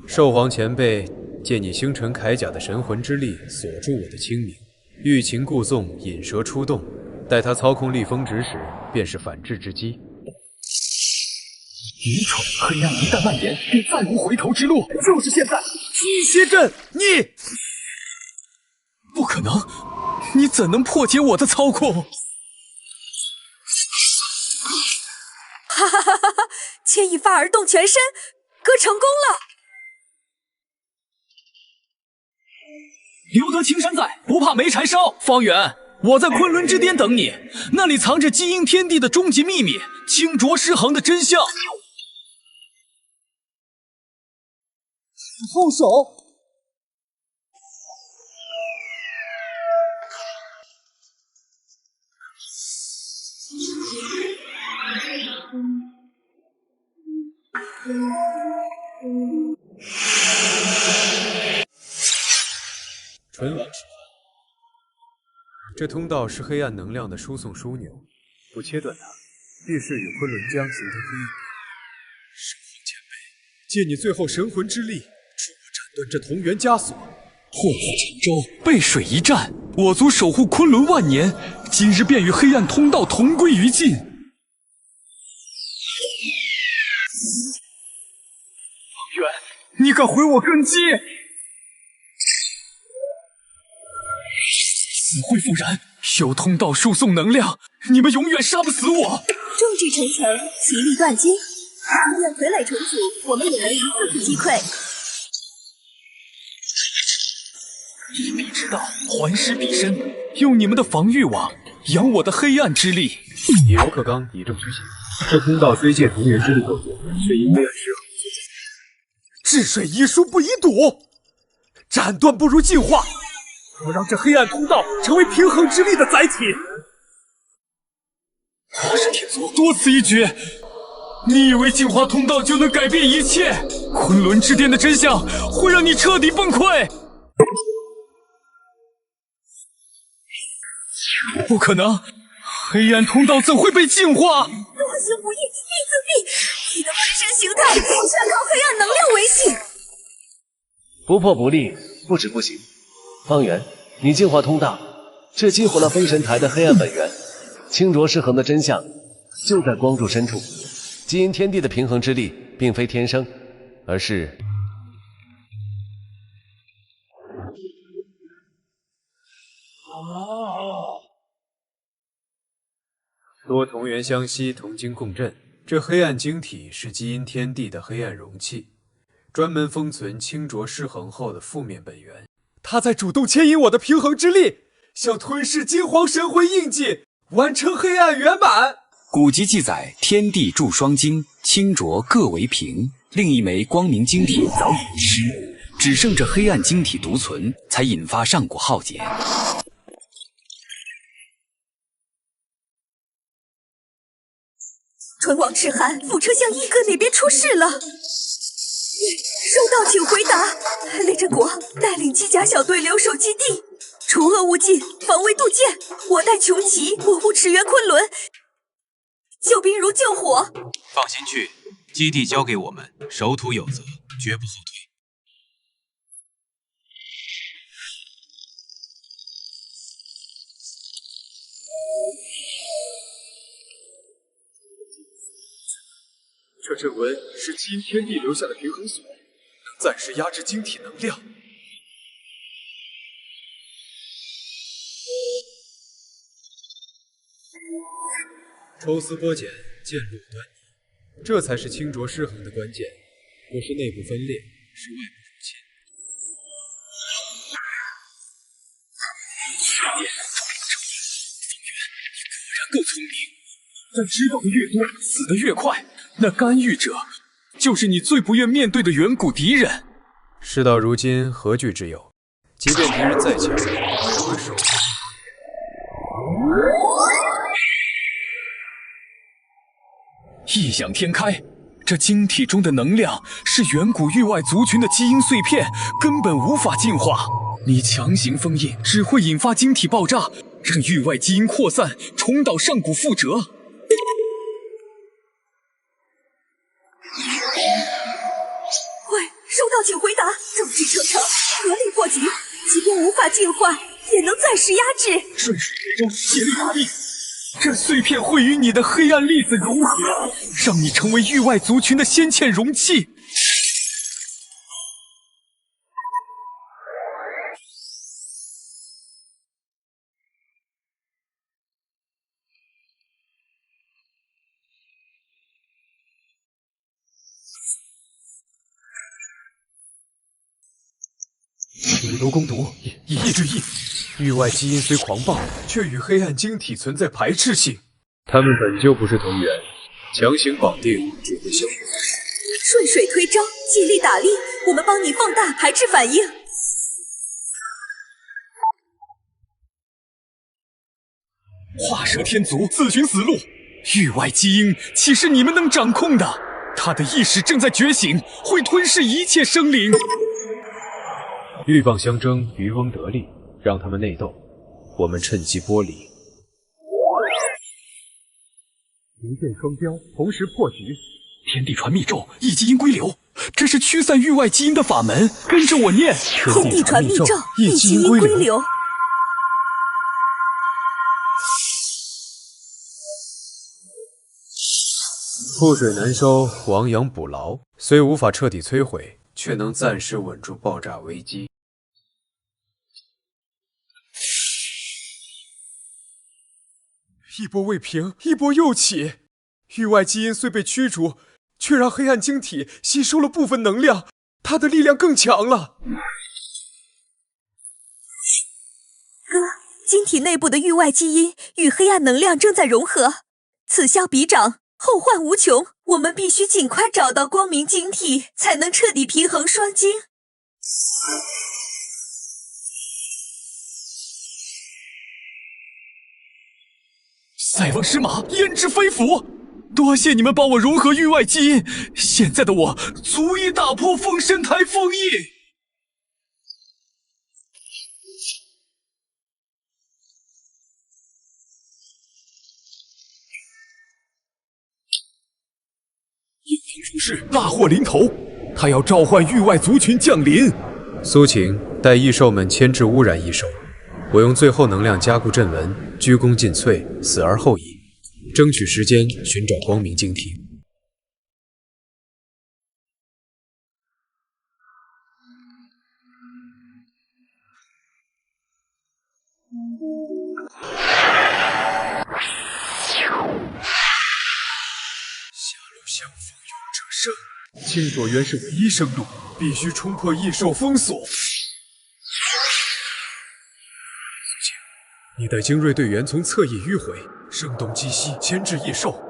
兽皇前辈借你星辰铠甲的神魂之力锁住我的清明，欲擒故纵，引蛇出洞。待他操控力峰值时，便是反制之机。愚蠢！黑暗一旦蔓延，便再无回头之路。就是现在！巨蝎阵，你不可能！你怎能破解我的操控？哈哈哈哈哈！牵一发而动全身，哥成功了！留得青山在，不怕没柴烧。方圆，我在昆仑之巅等你，那里藏着基因天地的终极秘密，清浊失衡的真相。放手！唇亡齿寒。这通道是黑暗能量的输送枢纽，不切断它，必是与昆仑江形成黑影。圣皇前辈，借你最后神魂之力，助我斩断这同源枷锁。破釜沉舟，背水一战，我族守护昆仑万年，今日便与黑暗通道同归于尽。方圆，你敢毁我根基？死灰复燃，有通道输送能量，你们永远杀不死我。众志成城，其利断金。愿傀儡重组，我们也能一次次击溃。以彼之道，还施彼身，用你们的防御网养我的黑暗之力。以柔克刚，以正驱邪。这通道虽借同源之力构建，却因黑暗失衡所治水遗书不宜堵，斩断不如进化。我让这黑暗通道成为平衡之力的载体。我是天族，多此一举。你以为进化通道就能改变一切？昆仑之巅的真相会让你彻底崩溃。不可能，黑暗通道怎会被净化？多行不义必自毙，你的分身形态全靠黑暗能量维系。不破不立，不止不行。方圆，你净化通道，却激活了封神台的黑暗本源，清浊失衡的真相就在光柱深处。基因天地的平衡之力并非天生，而是多同源相吸，同精共振。这黑暗晶体是基因天地的黑暗容器，专门封存清浊失衡后的负面本源。它在主动牵引我的平衡之力，想吞噬金黄神魂印记，完成黑暗圆满。古籍记载，天地铸双晶，清浊各为平，另一枚光明晶体早已遗失，只剩这黑暗晶体独存，才引发上古浩劫。唇亡齿寒，副车厢一哥那边出事了。收到，请回答。雷震国带领机甲小队留守基地，除恶务尽，防卫杜渐。我带穷奇保护驰援昆仑，救兵如救火。放心去，基地交给我们，守土有责，绝不后退。这阵纹是基因天地留下的平衡锁，能暂时压制晶体能量。抽丝剥茧，渐露端倪，这才是清浊失衡的关键。不是内部分裂，是外部入侵。方圆，你果然够聪明，但知道的越多，死的越快。那干预者，就是你最不愿面对的远古敌人。事到如今，何惧之有？即便敌人再强，我也会守住。异想天开，这晶体中的能量是远古域外族群的基因碎片，根本无法进化。你强行封印，只会引发晶体爆炸，让域外基因扩散，重蹈上古覆辙。喂，收到，请回答。众志成城，合力破局，即便无法进化，也能暂时压制。顺水推舟，协力打力。这碎片会与你的黑暗粒子融合，让你成为域外族群的先遣容器。以毒攻毒，以夷制夷。域外基因虽狂暴，却与黑暗晶体存在排斥性。他们本就不是同源，强行绑定只会消灭。顺水推舟，尽力打力，我们帮你放大排斥反应。画蛇添足，自寻死路。域外基因岂是你们能掌控的？他的意识正在觉醒，会吞噬一切生灵。鹬蚌相争，渔翁得利，让他们内斗，我们趁机剥离。一箭双雕，同时破局。天地传密咒，一基因归流，这是驱散域外基因的法门。跟着我念：天地传密咒，一基因归流。覆水难收，亡羊补牢。虽无法彻底摧毁，却能暂时稳住爆炸危机。一波未平，一波又起。域外基因虽被驱逐，却让黑暗晶体吸收了部分能量，它的力量更强了。哥，晶体内部的域外基因与黑暗能量正在融合，此消彼长，后患无穷。我们必须尽快找到光明晶体，才能彻底平衡双晶。塞翁失马，焉知非福。多谢你们帮我融合域外基因，现在的我足以打破封神台封印。阴阳术士大祸临头，他要召唤域外族群降临。苏晴带异兽们牵制污染异兽，我用最后能量加固阵纹，鞠躬尽瘁，死而后已，争取时间寻找光明晶体。狭路相逢勇者胜，清浊原是唯一生路，必须冲破异兽封锁。你带精锐队员从侧翼迂回，声东击西，牵制异兽。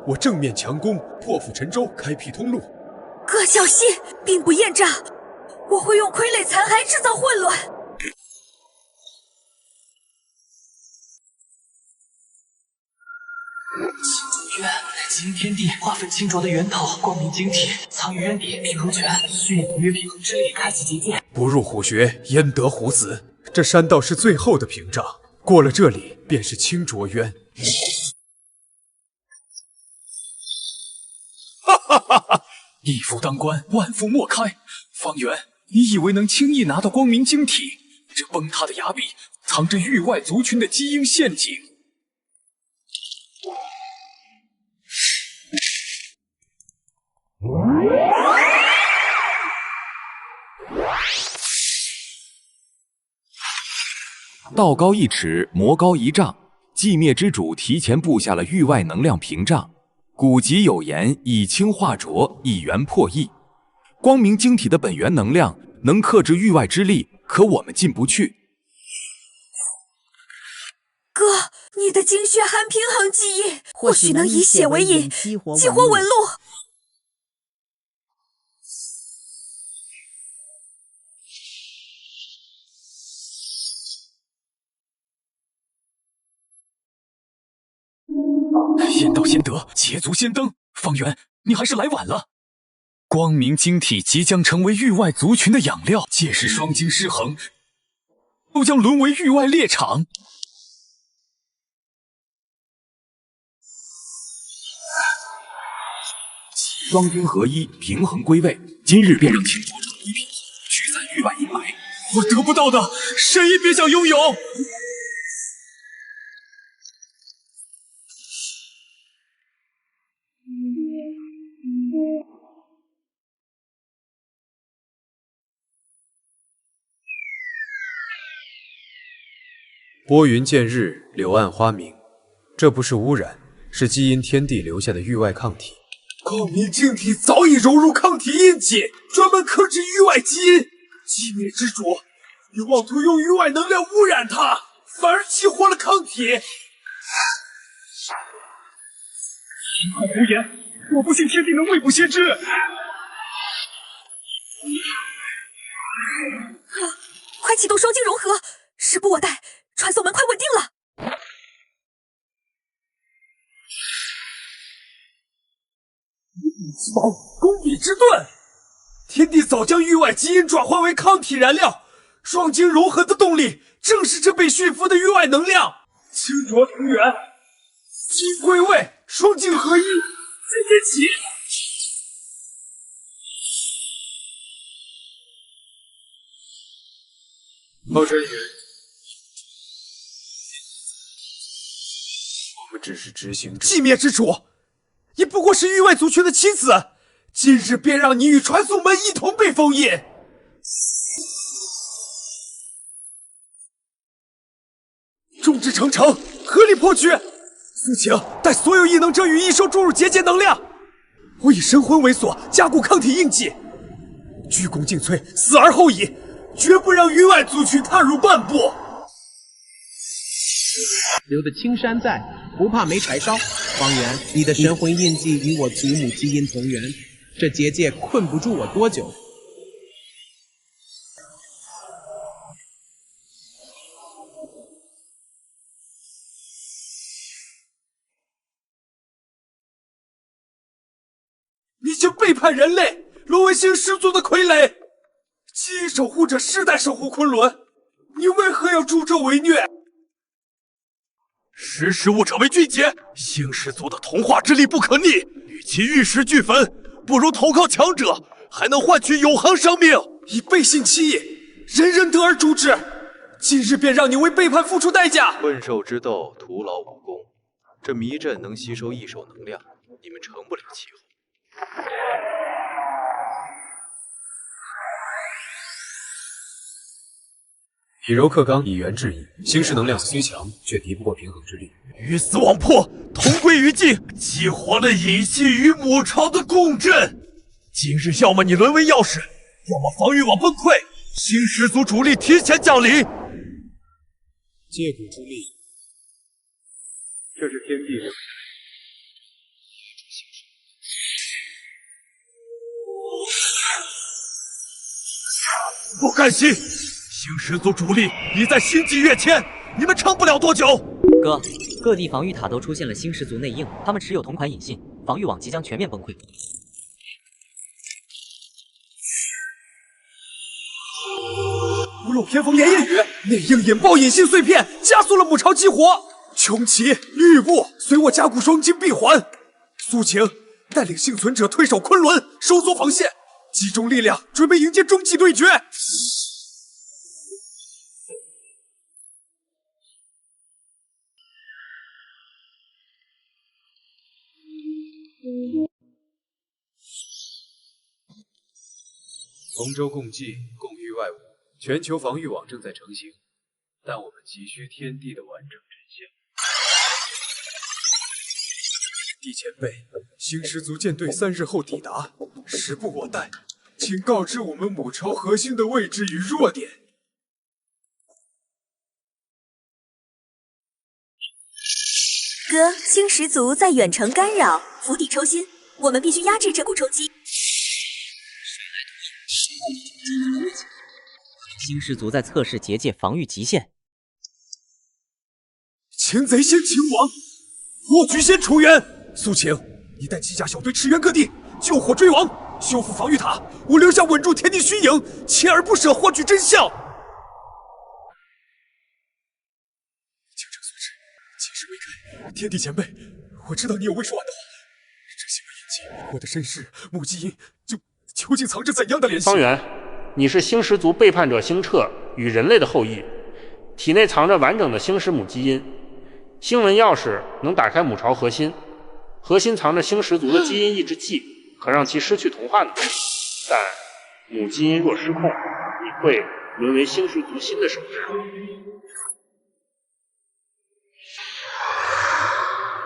我正面强攻，破釜沉舟，开辟通路。哥小心，兵不厌诈，我会用傀儡残骸制造混乱。清源，基因天地划分清浊的源头，光明晶体藏于渊底，平衡拳需以约平衡之力开启结界。不入虎穴，焉得虎子？这山道是最后的屏障，过了这里便是清浊渊。哈哈哈哈！一夫当关，万夫莫开。方圆，你以为能轻易拿到光明晶体？这崩塌的崖壁藏着域外族群的基因陷阱。道高一尺，魔高一丈。寂灭之主提前布下了域外能量屏障。古籍有言：以清化浊，以元破异。光明晶体的本源能量能克制域外之力，可我们进不去。哥，你的精血含平衡记忆，或许能以血为引，激活纹路。先到先得，捷足先登。方圆，你还是来晚了。光明晶体即将成为域外族群的养料，届时双晶失衡，都将沦为域外猎场。双晶合一，平衡归位。今日便让清浊彻底平衡，驱散域外阴霾。我得不到的，谁也别想拥有。拨云见日，柳暗花明。这不是污染，是基因天地留下的域外抗体。光明晶体早已融入抗体印记，专门克制域外基因。寂灭之主，你妄图用域外能量污染它，反而激活了抗体。一块胡言！我不信天地能未卜先知。快启动双晶融合，时不我待，传送门快稳定了。之矛，攻彼之盾。天地早将域外基因转化为抗体燃料，双晶融合的动力正是这被驯服的域外能量。清浊同源，基因归位，双晶合一，今天起。浩真宇，我们只是执行者。寂灭之主，你不过是域外族群的棋子，今日便让你与传送门一同被封印。众志成城，合力破局。苏晴，带所有异能者与异兽注入结界能量。我以神魂为锁，加固抗体印记，鞠躬尽瘁，死而后已。绝不让域外族群踏入半步。留得青山在，不怕没柴烧。方圆，你的神魂印记与我祖母基因同源，这结界困不住我多久。你竟背叛人类，沦为新始祖的傀儡！基因守护者世代守护昆仑，你为何要助纣为虐？识时务者为俊杰，星始族的同化之力不可逆，与其玉石俱焚，不如投靠强者，还能换取永恒生命。以背信弃义，人人得而诛之。今日便让你为背叛付出代价。困兽之斗，徒劳无功。这迷阵能吸收异兽能量，你们成不了气候。以柔克刚，以源制夷。星矢能量虽强，却敌不过平衡之力。鱼死网破，同归于尽，激活了隐系与母巢的共振。今日要么你沦为药师，要么防御网崩溃，星矢族主力提前降临。借古之力，这是天地的。不甘心！星矢族主力已在星际跃迁，你们撑不了多久。哥，各地防御塔都出现了星矢族内应，他们持有同款隐信，防御网即将全面崩溃。屋漏偏逢连夜雨，内应引爆隐信碎片，加速了母巢激活。穷奇、吕布随我加固双晶闭环。苏晴带领幸存者退守昆仑，收缩防线，集中力量，准备迎接终极对决。同舟共济，共御外物，全球防御网正在成型，但我们急需天地的完整真相。帝前辈，星矢族舰队3日后抵达，时不我待，请告知我们母巢核心的位置与弱点。哥，星矢族在远程干扰，釜底抽薪，我们必须压制这股冲击。星矢族在测试结界防御极限。擒贼先擒王，落局先除元。苏晴，你带机甲小队驰援各地，救火追王，修复防御塔。我留下稳住天地虚影，锲而不舍获取真相。精诚所至，今日未开。天地前辈，我知道你有未说完的话。这星位印记，我的身世、母基因，究竟藏着怎样的联系？方圆，你是星矢族背叛者星彻与人类的后裔，体内藏着完整的星矢母基因。星纹钥匙能打开母巢核心，核心藏着星矢族的基因抑制器，可让其失去同化能力。但母基因若失控，你会沦为星矢族新的首领。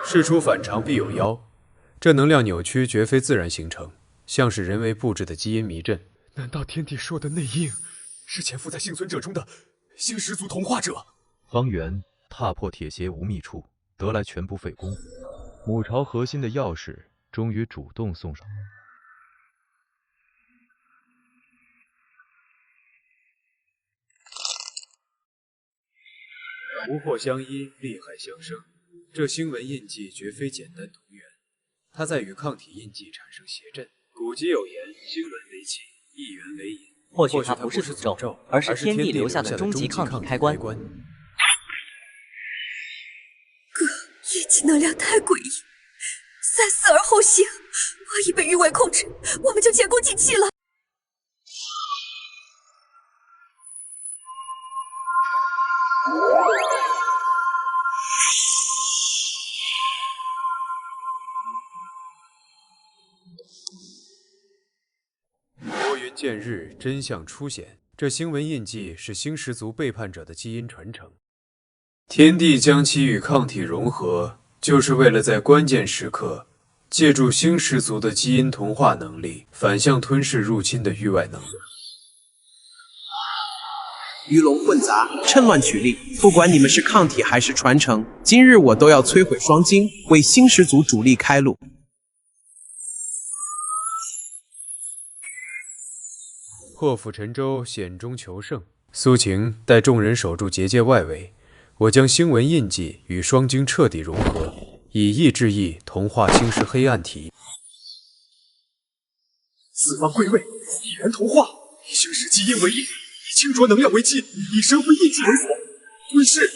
事出反常必有妖，这能量扭曲绝非自然形成，像是人为布置的基因迷阵。难道天帝说的内应是潜伏在幸存者中的星石族同化者。方圆踏破铁鞋无觅处，得来全不费工夫。母巢核心的钥匙终于主动送上。不破相依，利害相生。这星纹印记绝非简单同源，它在与抗体印记产生谐振。古籍有言：星纹为气，一元为引。或许它不是诅咒，而是天地留下的终极抗体开关。印记能量太诡异，三思而后行。万一被域外控制，我们就前功尽弃了。拨云见日，真相初显。这星纹印记是星石族背叛者的基因传承。天帝将其与抗体融合，就是为了在关键时刻，借助星石族的基因同化能力，反向吞噬入侵的域外能量。鱼龙混杂，趁乱取利。不管你们是抗体还是传承，今日我都要摧毁双晶，为星石族主力开路。破釜沉舟，险中求胜。苏晴带众人守住结界外围，我将星纹印记与双晶彻底融合，以意制意，同化星石黑暗体。四方归位，一元同化，以星石基因为印，以清浊能量为基，以神魂印记为锁，吞噬。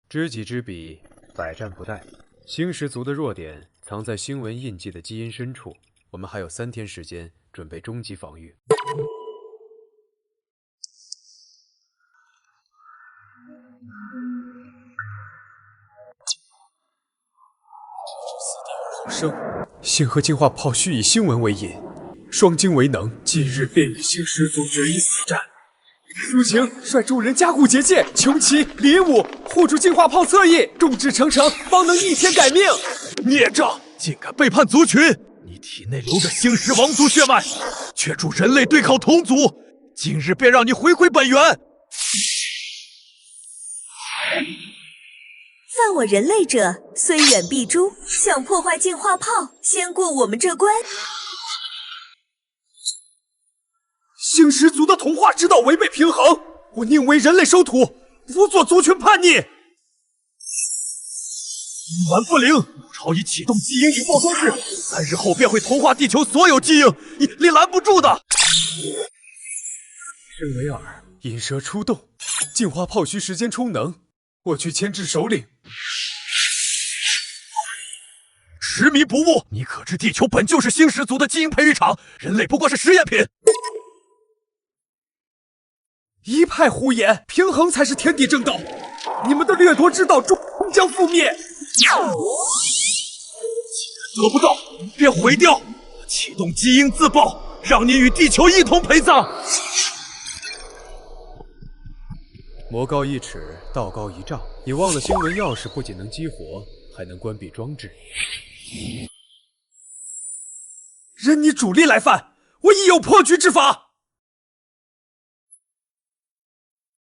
知己知彼，百战不殆。星石族的弱点藏在星纹印记的基因深处，我们还有3天时间准备终极防御。生，星河净化炮须以星纹为引，双晶为能，今日便与星石族决一死战。苏晴率众人加固结界，穷奇、林武护住净化炮侧翼，众志成城，方能逆天改命。孽障，竟敢背叛族群！你体内流着星石王族血脉，却助人类对抗同族，今日便让你回归本源。犯我人类者，虽远必诛。想破坏净化炮，先过我们这关。星石族的同化之道违背平衡，我宁为人类收徒，不做族群叛逆。冥顽不灵，母巢已启动基因引爆装置，3日后便会同化地球所有基因，你拦不住的。身为饵，引蛇出洞，净化炮需时间充能，我去牵制首领。执迷不悟，你可知地球本就是星石族的基因培育场，人类不过是实验品。一派胡言，平衡才是天地正道。你们的掠夺之道终将覆灭。既然得不到，便毁掉。启动基因自爆，让你与地球一同陪葬。魔高1尺，道高1丈。你忘了星纹钥匙不仅能激活，还能关闭装置。任你主力来犯，我亦有破局之法。